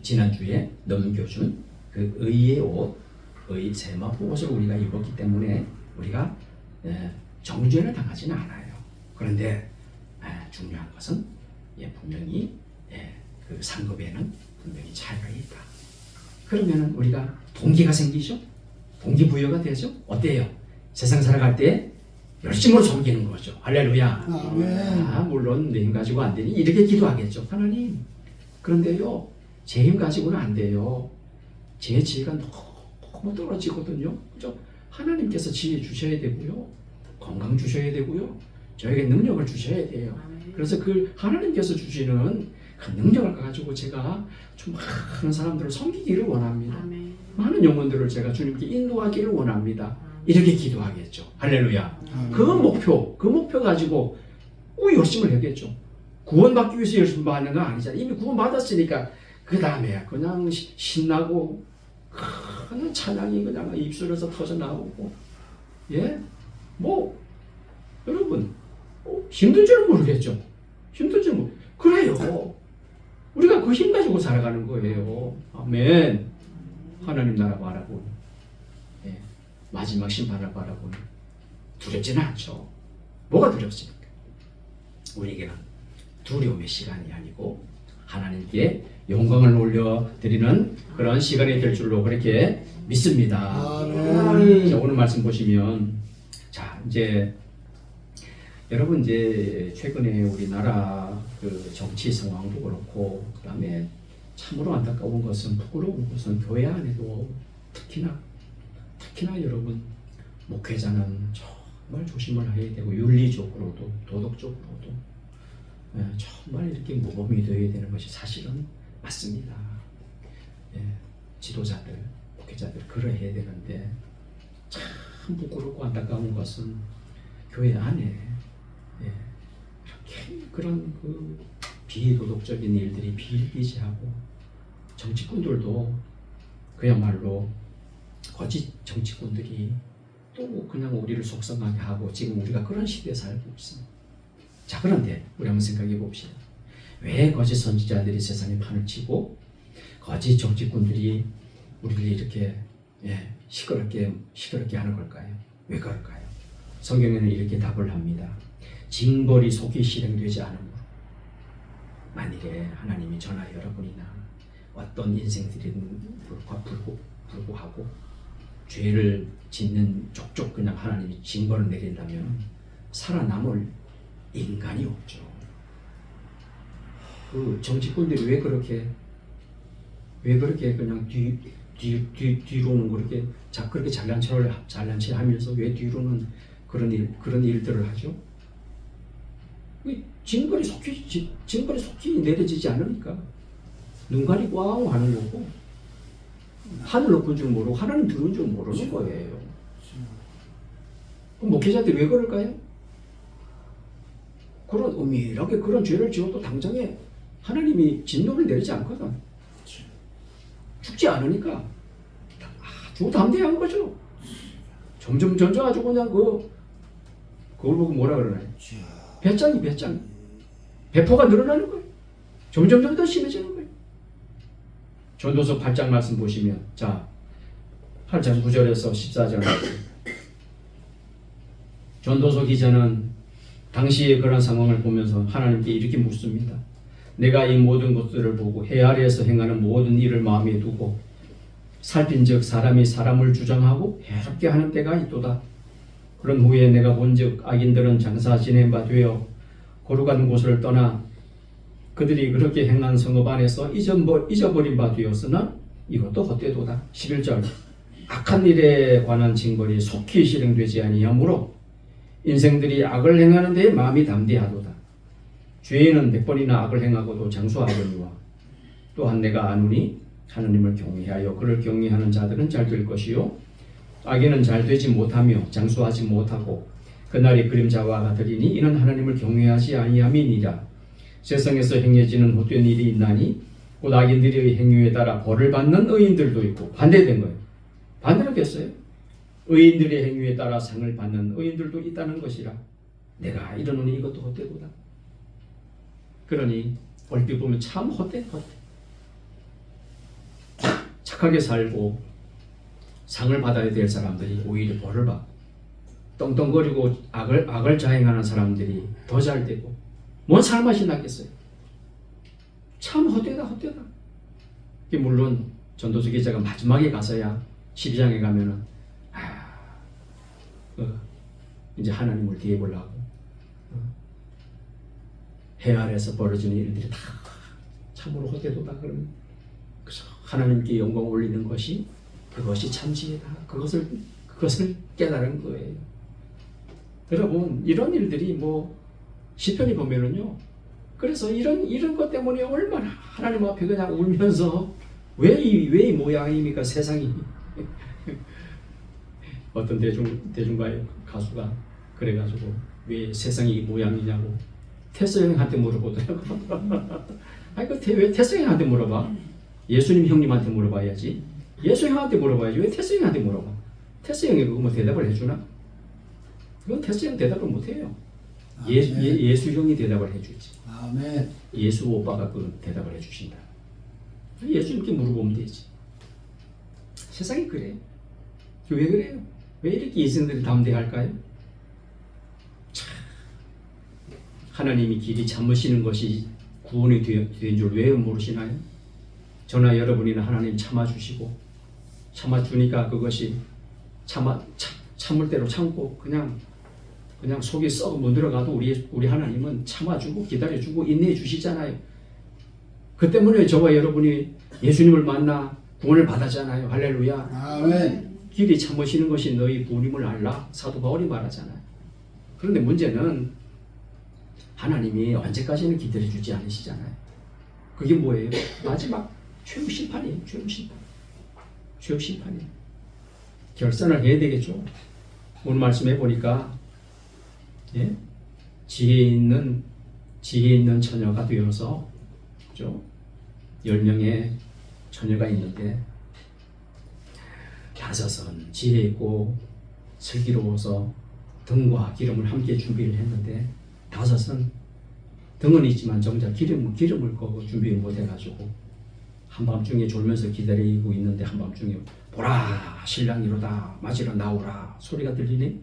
지난주에 넘겨준 그 의의 옷, 세마포 옷을 우리가 입었기 때문에 우리가 정죄를 당하지는 않아요. 그런데 중요한 것은 분명히 그 상급에는 분명히 차이가 있다. 그러면 우리가 동기가 생기죠? 동기부여가 되죠? 어때요? 세상 살아갈 때 열심으로 섬기는 거죠. 할렐루야. 물론 내 힘 가지고 안 되니 이렇게 기도하겠죠. 하나님, 그런데요, 제 힘 가지고는 안 돼요. 제 지혜가 너무 떨어지거든요. 그죠? 하나님께서 지혜 주셔야 되고요. 건강 주셔야 되고요. 저에게 능력을 주셔야 돼요. 그래서 그 하나님께서 주시는 그 능력을 가지고 제가 좀 많은 사람들을 섬기기를 원합니다. 많은 영혼들을 제가 주님께 인도하기를 원합니다. 이렇게 기도하겠죠. 할렐루야. 그 목표 가지고 열심을 하겠죠. 구원받기 위해서 열심히 하는 건 아니잖아요. 이미 구원받았으니까 그 다음에 그냥 신나고 그냥 찬양이 그냥 입술에서 터져 나오고, 예, 뭐 여러분 힘든 줄은 모르겠죠. 힘든 줄은 그래요. 우리가 그 힘 가지고 살아가는 거예요. 아멘. 하나님 나라 바라보니, 예, 마지막 심판을 바라보니 두렵지는 않죠. 뭐가 두렵습니까? 우리에게는 두려움의 시간이 아니고 하나님께 영광을 올려드리는 그런 시간이 될 줄로 그렇게 믿습니다. 자, 오늘 말씀 보시면, 자, 이제 여러분 이제 최근에 우리나라 그 정치 상황도 그렇고, 그다음에 참으로 안타까운 것은, 부끄러운 것은 교회 안에도 특히나 여러분 목회자는 정말 조심을 해야 되고, 윤리적으로도 도덕적으로도, 예, 정말 이렇게 모범이 되어야 되는 것이 사실은 맞습니다. 예, 지도자들, 목회자들 그러해야 되는데, 참 부끄럽고 안타까운 것은 교회 안에, 예, 이렇게 그런 그 비도덕적인 일들이 비일비재하고, 정치꾼들도 그야말로 거짓 정치꾼들이 또 그냥 우리를 속상하게 하고, 지금 우리가 그런 시대에 살고 있습니다. 자, 그런데 우리 한번 생각해 봅시다. 왜 거짓 선지자들이 세상에 판을 치고 거짓 정치꾼들이 우리를 이렇게, 예, 시끄럽게 하는 걸까요? 왜 그럴까요? 성경에는 이렇게 답을 합니다. 징벌이 속히 실행되지 않으므로. 만일에 하나님이 저나 여러분이나 어떤 인생들인 불구하고 죄를 짓는 족족 그냥 하나님이 징벌을 내린다면 살아남을 인간이 없죠. 그 정치꾼들이 왜 그렇게 그냥 뒤로는 그렇게 잘난 체 하면서 왜 뒤로는 그런 일들을 하죠? 징벌이 속히 내려지지 않으니까 눈 가리고 아웅 하는 거고, 하늘 높은 줄 모르고 하나님 들은 줄 모르는 거예요. 그럼 목회자들이 왜 그럴까요? 그런 은밀하게 그런 죄를 지어도 당장에 하나님이 진노를 내리지 않거든. 죽지 않으니까 아주 담대한 거죠. 점점 아주 그냥 그걸 보고 뭐라 그러나요? 배짱이 배포가 늘어나는 거예요. 점점 더 심해지는 거예요. 전도서 8장 말씀 보시면, 자, 8장 9절에서 14절 전도서 기자는 당시의 그런 상황을 보면서 하나님께 이렇게 묻습니다. 내가 이 모든 것들을 보고 해 아래에서 행하는 모든 일을 마음에 두고 살핀즉 사람이 사람을 주장하고 해롭게 하는 때가 있도다. 그런 후에 내가 본즉 악인들은 장사 지낸 바 되어 거룩한 곳을 떠나 그들이 그렇게 행한 성읍 안에서 잊어버린 바 되었으나 이것도 헛되도다. 11절 악한 일에 관한 징벌이 속히 실행되지 아니하므로 인생들이 악을 행하는 데에 마음이 담대하도다. 죄인은 100번이나 악을 행하고도 장수하거니와 또한 내가 아노니 하느님을 경외하여 그를 경외하는 자들은 잘 될 것이요 악인은 잘 되지 못하며 장수하지 못하고 그날이 그림자와 같으리니 이는 하나님을 경외하지 아니함이니라. 세상에서 행해지는 헛된 일이 있나니 곧 악인들의 행위에 따라 벌을 받는 의인들도 있고, 반대된 거예요. 반대로 됐어요. 의인들의 행위에 따라 상을 받는 의인들도 있다는 것이라. 내가 이러노니 이것도 헛되도다. 그러니 얼핏 보면 참 헛돼. 착하게 살고 상을 받아야 될 사람들이 오히려 벌을 받고, 떵떵거리고 악을 자행하는 사람들이 더 잘 되고, 뭔 살맛이 났겠어요? 참 헛되다. 물론 전도서 기자가 마지막에 가서야 12장에 가면은 이제 하나님을 뒤에 보려고 해 아래에서 벌어지는 일들이 다 참으로 헛되도다. 그러면 하나님께 영광 올리는 것이, 그것이 참 지혜다. 그것을 깨달은 거예요. 여러분 이런 일들이 뭐 시편이 보면은요. 그래서 이런 것 때문에 얼마나 하나님 앞에 그냥 울면서 왜 이 모양입니까 세상이. 어떤 대중가요 가수가 그래가지고 왜 세상이 이 모양이냐고 테스 형한테 물어보더라고. 아니 왜 테스 형한테 물어봐? 예수님 형님한테 물어봐야지. 예수 형한테 물어봐야지. 왜 테스 형한테 물어봐? 테스 형이 그거 뭐 대답을 해주나? 그건 테스 형 대답을 못해요. 예수 형이 대답을 해주지. 아멘. 예수 오빠가 그 대답을 해주신다. 예수님께 물어보면 되지. 세상이 그래요. 왜 그래요? 왜 이렇게 예수님들이 담대할까요? 참, 하나님이 길이 참으시는 것이 구원이 된 줄 왜 모르시나요? 저나 여러분이나 하나님 참아주시고 참아주니까 그것이 참을 대로 참고 그냥 속이 썩어 문드러가도 우리 하나님은 참아주고 기다려주고 인내해 주시잖아요. 그 때문에 저와 여러분이 예수님을 만나 구원을 받았잖아요. 할렐루야. 아멘. 길이 참으시는 것이 너희 부님을 알라. 사도 바울이 말하잖아요. 그런데 문제는 하나님이 언제까지는 기다려주지 않으시잖아요. 그게 뭐예요? 마지막 최후 심판이에요. 최후 심판이에요. 결산을 해야 되겠죠. 오늘 말씀해 보니까 예? 지혜 있는 처녀가 되어서 그죠? 10명의 처녀가 있는데 5은 지혜 있고 슬기로워서 등과 기름을 함께 준비를 했는데 5은 등은 있지만 정작 기름을 거고 준비를 못 해가지고 한밤중에 졸면서 기다리고 있는데 한밤중에 보라 신랑이로다 맞으러 나오라 소리가 들리네.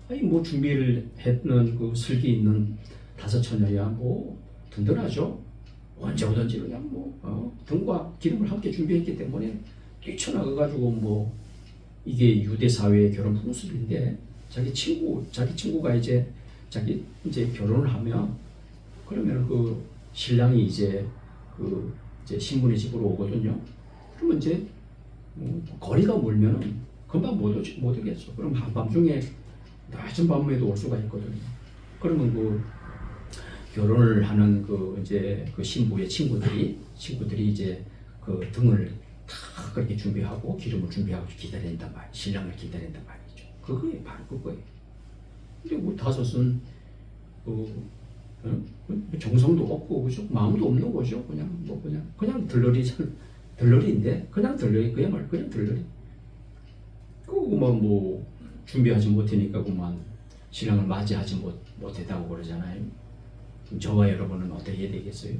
아니 뭐 준비를 했는 그 슬기 있는 5 처녀야 뭐 든든하죠. 언제 오든지 그냥 뭐 등과 기름을 함께 준비했기 때문에 뛰쳐나가가지고 뭐 이게 유대 사회의 결혼 풍습인데 자기 친구가 이제 결혼을 하면 그러면 그 신랑이 이제 신부네 집으로 오거든요. 그러면 이제 거리가 멀면은 금방 못 오겠죠. 그럼 한밤중에 낮은 밤에도 올 수가 있거든요. 그러면 그 결혼을 하는 그 신부의 친구들이 이제 그 등을 다 그렇게 준비하고 기름을 준비하고 기다린단 말이에요. 신랑을 기다린단 말이죠. 그거예요, 바로 그거예요. 근데 뭐 5은 정성도 없고 그죠? 마음도 없는 거죠. 그냥 들러리인데 그냥 들러리 그야말로 그냥 들러리. 그거만 뭐 준비하지 못하니까 그만 신랑을 맞이하지 못했다고 그러잖아요. 그럼 저와 여러분은 어떻게 해야 되겠어요?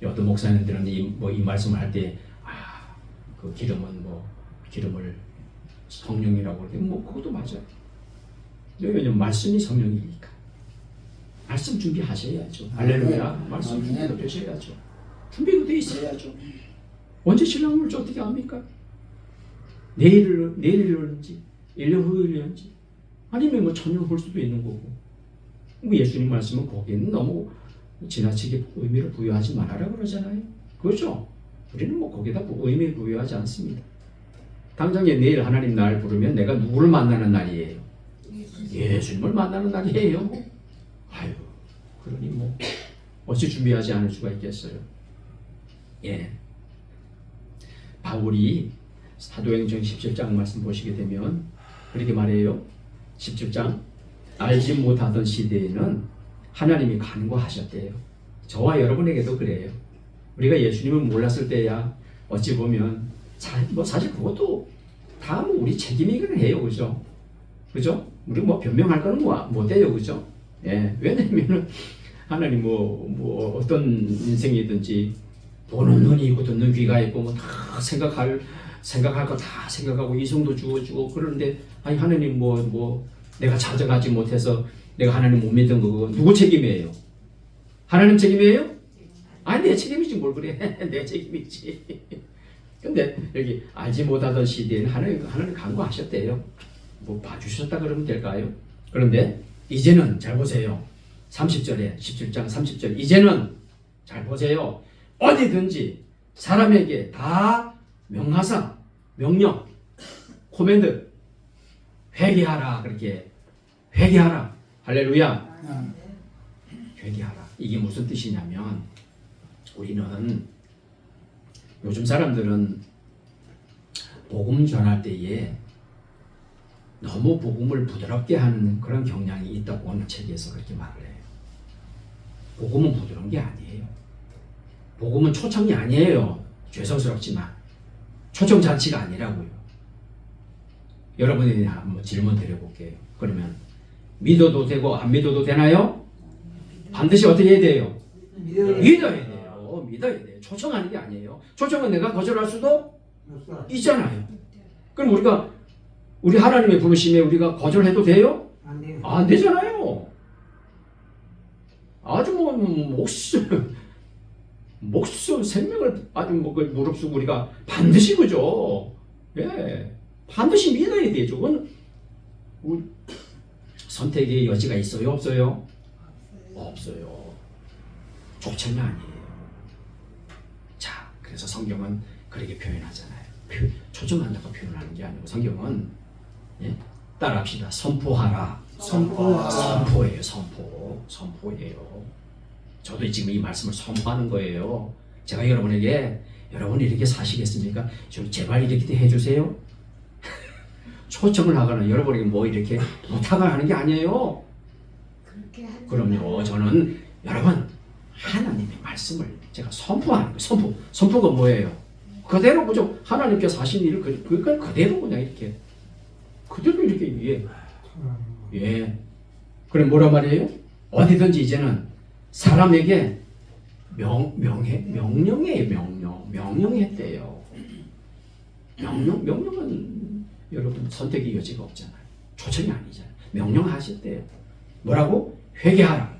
어떤 목사님들은 이 말씀을 할 때 그 기름을 성령이라고 그러는데 뭐 그것도 맞아요. 왜냐면 말씀이 성령이니까. 말씀 준비하셔야죠. 할렐루야. 말씀 준비가 되셔야죠. 준비가 돼 있어야죠. 언제 신랑을 올지 어떻게 압니까? 내일을 올지 1년 후에 올지 아니면 뭐 천년 올 수도 있는 거고. 뭐 예수님 말씀은 거기에는 너무 지나치게 의미를 부여하지 말아라 그러잖아요. 그렇죠? 우리는 뭐 거기다 의미 부여하지 않습니다. 당장에 내일 하나님 날 부르면 내가 누구를 만나는 날이에요? 예수님을 만나는 날이에요. 아유, 그러니 뭐 어찌 준비하지 않을 수가 있겠어요? 예. 바울이 사도행전 17장 말씀 보시게 되면 그렇게 말해요. 17장 알지 못하던 시대에는 하나님이 간과하셨대요. 저와 여러분에게도 그래요. 우리가 예수님을 몰랐을 때야 어찌 보면 사실 그것도 다 우리 책임이긴 해요. 그죠? 그죠? 우리 뭐 변명할 거는 못해요. 그죠? 예. 왜냐면 하나님 어떤 인생이든지 보는 눈이 있고 듣는 귀가 있고 뭐 다 생각할 거 다 생각하고 이성도 주어주고 그러는데 아니 하나님 내가 찾아가지 못해서 내가 하나님 못 믿은 거 누구 책임이에요? 하나님 책임이에요? 아니 내 책임이지 뭘 그래. 내 책임이지. 근데 여기 알지 못하던 시대에는 하나님 간과하셨대요. 뭐 봐주셨다 그러면 될까요? 그런데 이제는 잘 보세요. 30절에 17장 30절 이제는 잘 보세요. 어디든지 사람에게 다 명하사 명령 코맨드 회개하라 그렇게 회개하라. 할렐루야. 아, 회개하라. 이게 무슨 뜻이냐면 우리는 요즘 사람들은 복음 전할 때에 너무 복음을 부드럽게 하는 그런 경향이 있다고 어느 책에서 그렇게 말을 해요. 복음은 부드러운 게 아니에요. 복음은 초청이 아니에요. 죄송스럽지만 초청 잔치가 아니라고요. 여러분이 한번 질문 드려볼게요. 그러면 믿어도 되고 안 믿어도 되나요? 반드시 어떻게 해야 돼요? 믿어야 돼요. 믿어야 돼요. 초청하는 게 아니에요. 초청은 내가 거절할 수도 있잖아요. 그럼 우리 하나님의 부르심에 우리가 거절해도 돼요? 안 되잖아요. 아주 목숨 생명을 아주 무릅쓰고 우리가 반드시 그죠. 예, 반드시 믿어야 되죠. 그건 선택의 여지가 있어요, 없어요? 없어요. 초청이 아니에요. 자, 그래서 성경은 그렇게 표현하잖아요. 초청한다고 표현하는 게 아니고 성경은 따라합시다. 선포하라. 선포예요. 선포예요. 저도 지금 이 말씀을 선포하는 거예요. 제가 여러분에게 여러분이 이렇게 사시겠습니까? 좀 제발 이렇게 해주세요. 초청을 하거나 여러분에게 뭐 이렇게 부탁을 하는 게 아니에요. 그럼요. 저는 여러분 하나님의 말씀을 제가 선포하는 거예요. 선포가 뭐예요? 그대로 그죠? 하나님께서 하신 일을 그대로 그냥 이렇게 그대로 이렇게 예. 그래 뭐란 말이에요? 어디든지 이제는 사람에게 명령했대요. 명령은 여러분 선택의 여지가 없잖아요. 초청이 아니잖아요. 명령하셨대요. 뭐라고? 회개하라.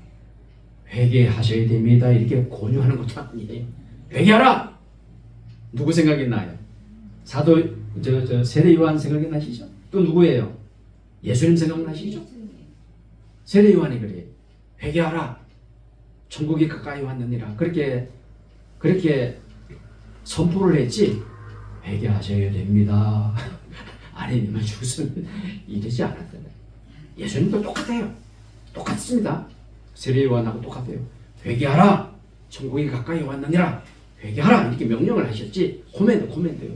회개하셔야 됩니다. 이렇게 권유하는 것도 아니에요. 회개하라. 누구 생각이 나요? 사도 세례 요한 생각이 나시죠? 또 누구예요? 예수님 생각나시죠? 세례 요한이 그래요. 회개하라. 천국이 가까이 왔느니라. 그렇게 선포를 했지. 회개하셔야 됩니다. 아니면 죽으면 이러지 않았잖아요. 예수님도 똑같아요. 똑같습니다. 세례 요한하고 똑같아요. 회개하라. 천국이 가까이 왔느니라. 회개하라. 이렇게 명령을 하셨지. 코멘트예요.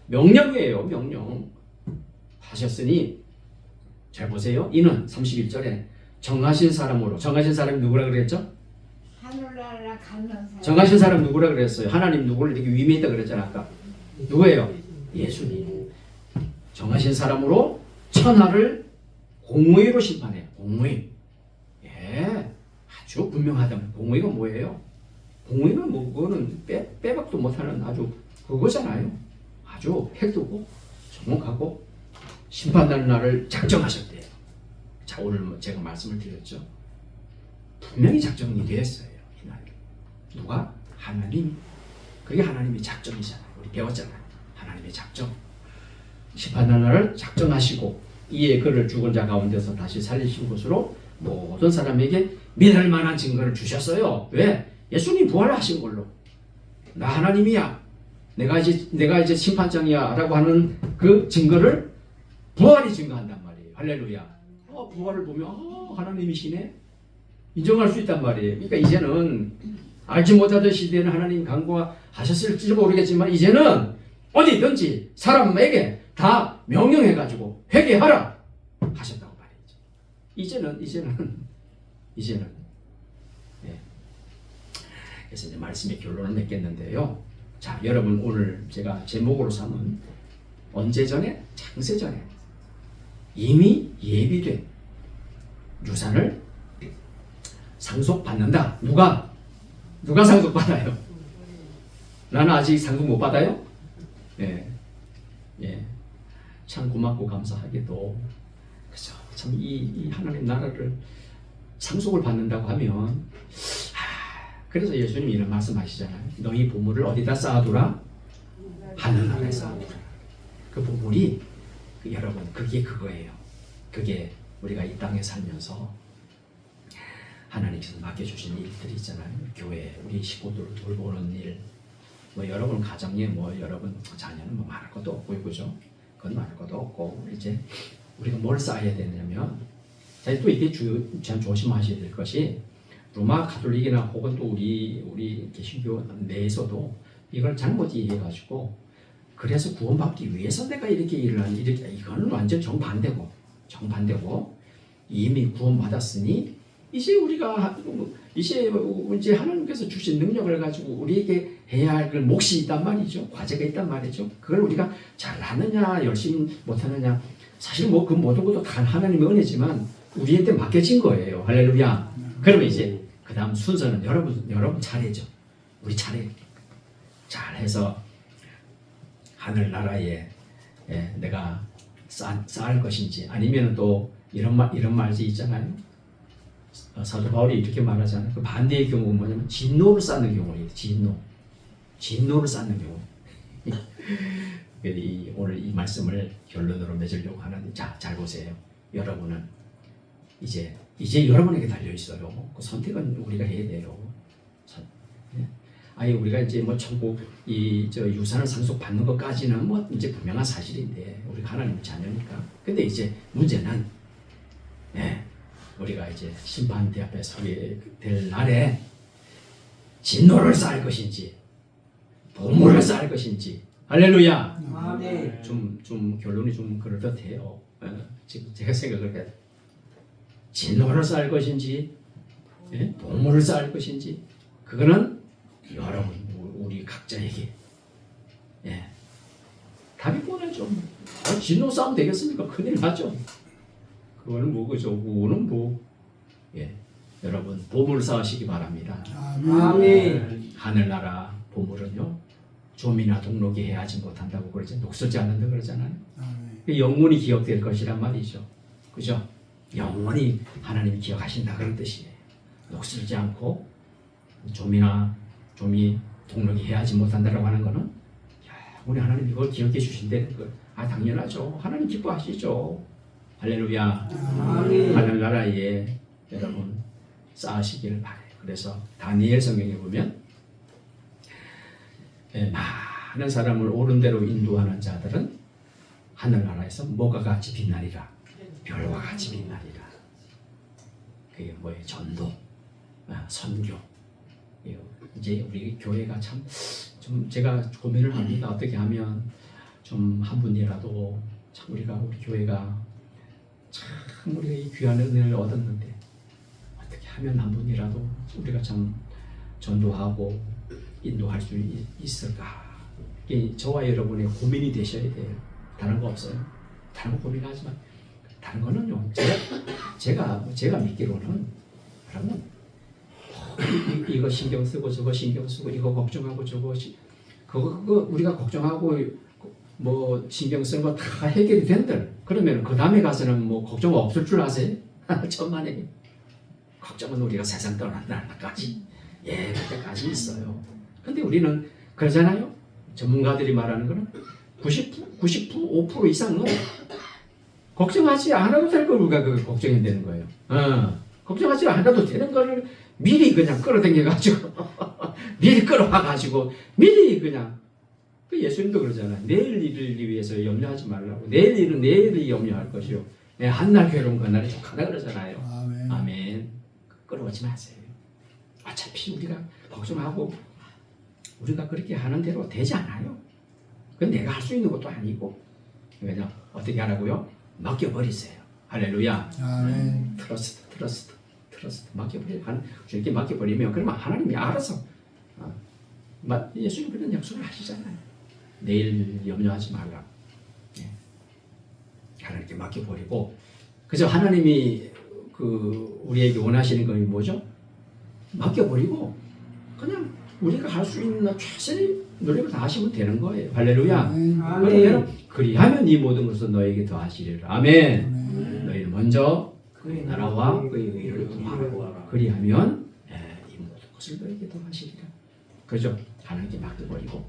명령이에요. 명령. 하셨으니 잘 보세요. 이는 31절에 정하신 사람으로. 정하신 사람이 누구라 그랬죠? 하늘나라 가는 사람. 정하신 사람 누구라 그랬어요? 하나님 누구를 이렇게 위임했다 그랬잖아 아까. 누구예요? 예수님. 정하신 사람으로 천하를 공의로 심판해요. 공의. 예, 아주 분명하다면 공의가 뭐예요? 공의는 뭐 그거는 빼박도 못하는 아주 그거잖아요. 아주 핵도고 정확하고 심판하는 날을 작정하셨대요. 자, 오늘 제가 말씀을 드렸죠. 분명히 작정이 되었어요. 이날. 누가? 하나님. 그게 하나님의 작정이잖아요. 우리 배웠잖아요. 하나님의 작정. 심판하는 날을 작정하시고 이에 그를 죽은 자 가운데서 다시 살리신 것으로 모든 사람에게 믿을 만한 증거를 주셨어요. 왜? 예수님 부활하신 걸로. 나 하나님이야. 내가 이제 심판장이야 라고 하는 그 증거를 부활이 증거한단 말이에요. 할렐루야. 부활을 보면 하나님이시네. 인정할 수 있단 말이에요. 그러니까 이제는 알지 못하던 시대에는 하나님 간구하셨을지 모르겠지만 이제는 어디든지 사람에게 다 명령해가지고 회개하라 하셨다고 말이죠. 이제는 예. 그래서 이제 말씀의 결론을 맺겠는데요. 자, 여러분 오늘 제가 제목으로 삼은 언제 전에? 창세 전에 이미 예비된 유산을 상속받는다. 누가 상속받아요? 나는 아직 상속 못 받아요? 예. 참 고맙고 감사하게도 그죠. 참 이 하나님 나라를 상속을 받는다고 하면 그래서 예수님이 이런 말씀하시잖아요. 너희 보물을 어디다 쌓아두라? 하늘나라에 쌓아두라. 그 보물이 여러분 그게 그거예요. 그게 우리가 이 땅에 살면서 하나님께서 맡겨주신 일들이 있잖아요. 교회, 우리 식구들을 돌보는 일, 뭐 여러분 가정에 뭐 여러분 자녀는 뭐 말할 것도 없고 그죠? 그건 말할 것도 없고 이제 우리가 뭘 쌓아야 되냐면 자, 또 이게 참 조심하셔야 될 것이 로마 가톨릭이나 혹은 또 우리 개신교 내에서도 이걸 잘못 이해해가지고 그래서 구원받기 위해서 내가 이렇게 일을 하니 이렇게 이거는 완전 정반대고 이미 구원받았으니 이제 우리가 이제 하나님께서 주신 능력을 가지고 우리에게 해야 할 그 몫이 있단 말이죠. 과제가 있단 말이죠. 그걸 우리가 잘하느냐 열심히 못하느냐 사실 뭐 그 모든 것도 다 하나님의 은혜지만 우리한테 맡겨진 거예요. 할렐루야. 그러면 이제 그 다음 순서는 여러분 차례죠. 우리 차례. 잘해서 하늘나라에 내가 쌓을 것인지 아니면 또 이런 말이 있잖아요. 사도 바울이 이렇게 말하잖아요. 그 반대의 경우는 뭐냐면 진노를 쌓는 경우예요. 진노를 쌓는 경우. 오늘 이 말씀을 결론으로 맺으려고 하는데 잘 보세요. 여러분은 이제 여러분에게 달려 있어요. 그 선택은 우리가 해야 돼요. 아니 우리가 이제 뭐 천국 저 유산을 상속받는 것까지는 뭐 이제 분명한 사실인데 우리가 하나님의 자녀니까. 근데 이제 문제는 우리가 이제 심판대 앞에 서게 될 날에 진노를 쌓을 것인지 보물을 쌓을 것인지. 할렐루야. 아멘. 좀 결론이 좀 그럴듯해요. 지금 제가 생각을 해. 진노를 쌓을 것인지 보물을 쌓을 것인지 그거는 여러분 우리 각자에게 답이 뻔하죠. 진노 싸움 되겠습니까? 큰일 나죠. 그거는 뭐죠? 그거는 여러분 보물 쌓으시기 바랍니다. 아멘. 하늘나라 보물은요 좀이나 동록이 해하지 못한다고 그러죠. 녹슬지 않는다 그러잖아요. 영원히 기억될 것이란 말이죠. 그죠? 영원히 하나님이 기억하신다 그런 뜻이에요. 녹슬지 않고 좀이 동록이 해하지 못한다라고 하는 거는 우리 하나님 이걸 기억해 주신다는 걸. 당연하죠. 하나님 기뻐하시죠. 할렐루야. 아멘. 하늘나라에 여러분 쌓으시기를 바래요. 그래서 다니엘 성경에 보면 많은 사람을 옳은 대로 인도하는 자들은 하늘나라에서 뭐가 같이 빛나리라. 별과 같이 빛나리라. 그게 뭐예요? 전도, 선교. 이제 우리 교회가 참 좀 제가 고민을 합니다. 어떻게 하면 좀 한 분이라도 참 우리 교회가 참 우리가 이 귀한 은혜를 얻었는데 어떻게 하면 한 분이라도 우리가 참 전도하고 인도할 수 있을까? 이게 저와 여러분의 고민이 되셔야 돼요. 다른 거 없어요. 다른 거 고민하지만 다른 거는요. 제가 믿기로는 여러분 이거 신경 쓰고 저거 신경 쓰고 이거 걱정하고 저거 그거 우리가 걱정하고 뭐 신경 쓰는 거 다 해결이 된들 그러면 그 다음에 가서는 뭐 걱정 없을 줄 아세요? 천만에 걱정은 우리가 세상 떠난 날까지 그때까지 있어요. 근데 우리는 그러잖아요. 전문가들이 말하는 거는 95% 이상은 걱정하지 않아도 될 걸 우리가 그 걱정이 되는 거예요. 걱정하지 않아도 되는 거를 미리 그냥 끌어당겨가지고 미리 끌어와가지고 미리 그냥 그 예수님도 그러잖아요. 내일 일을 위해서 염려하지 말라고. 내일 일은 내일이 염려할 것이요. 한날 괴로운 그날이 족하다 그러잖아요. 아멘. 끌어오지 마세요. 어차피 우리가 걱정하고 우리가 그렇게 하는 대로 되지 않아요. 그건 내가 할 수 있는 것도 아니고 그냥 어떻게 하라고요? 맡겨버리세요. 할렐루야. 아멘. 트러스트 주님께 맡겨버리면 그러면 하나님이 알아서 예수님 그런 약속을 하시잖아요. 내일 염려하지 말라. 하나님께 맡겨버리고 그저 하나님이 우리에게 원하시는 것이 뭐죠? 맡겨버리고 그냥 우리가 할 수 있는 최선의 노력을 다 하시면 되는 거예요. 할렐루야. 그러면 그리하면 이 모든 것을 너에게 더하시리라. 아멘. 너희는 먼저 그의 나라와 그의 의를 구하라. 그리하면 이 모든 것을 너에게 더하시리라. 그죠? 하나님께 맡겨버리고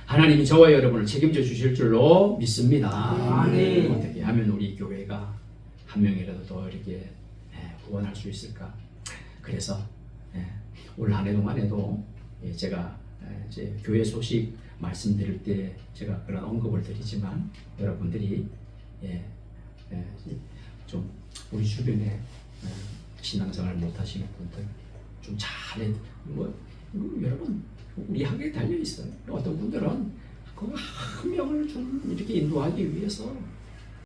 하나님이 저와 여러분을 책임져 주실 줄로 믿습니다. 아멘. 어떻게 하면 우리 교회가 한 명이라도 더 이렇게 구원할 수 있을까? 그래서 올 한 해 동안에도 제가 이제 교회 소식 말씀드릴 때 제가 그런 언급을 드리지만 여러분들이 좀 우리 주변에 신앙생활 못하시는 분들 좀 잘해 여러분 우리 학교에 달려 있어요. 어떤 분들은 그 한 명을 좀 이렇게 인도하기 위해서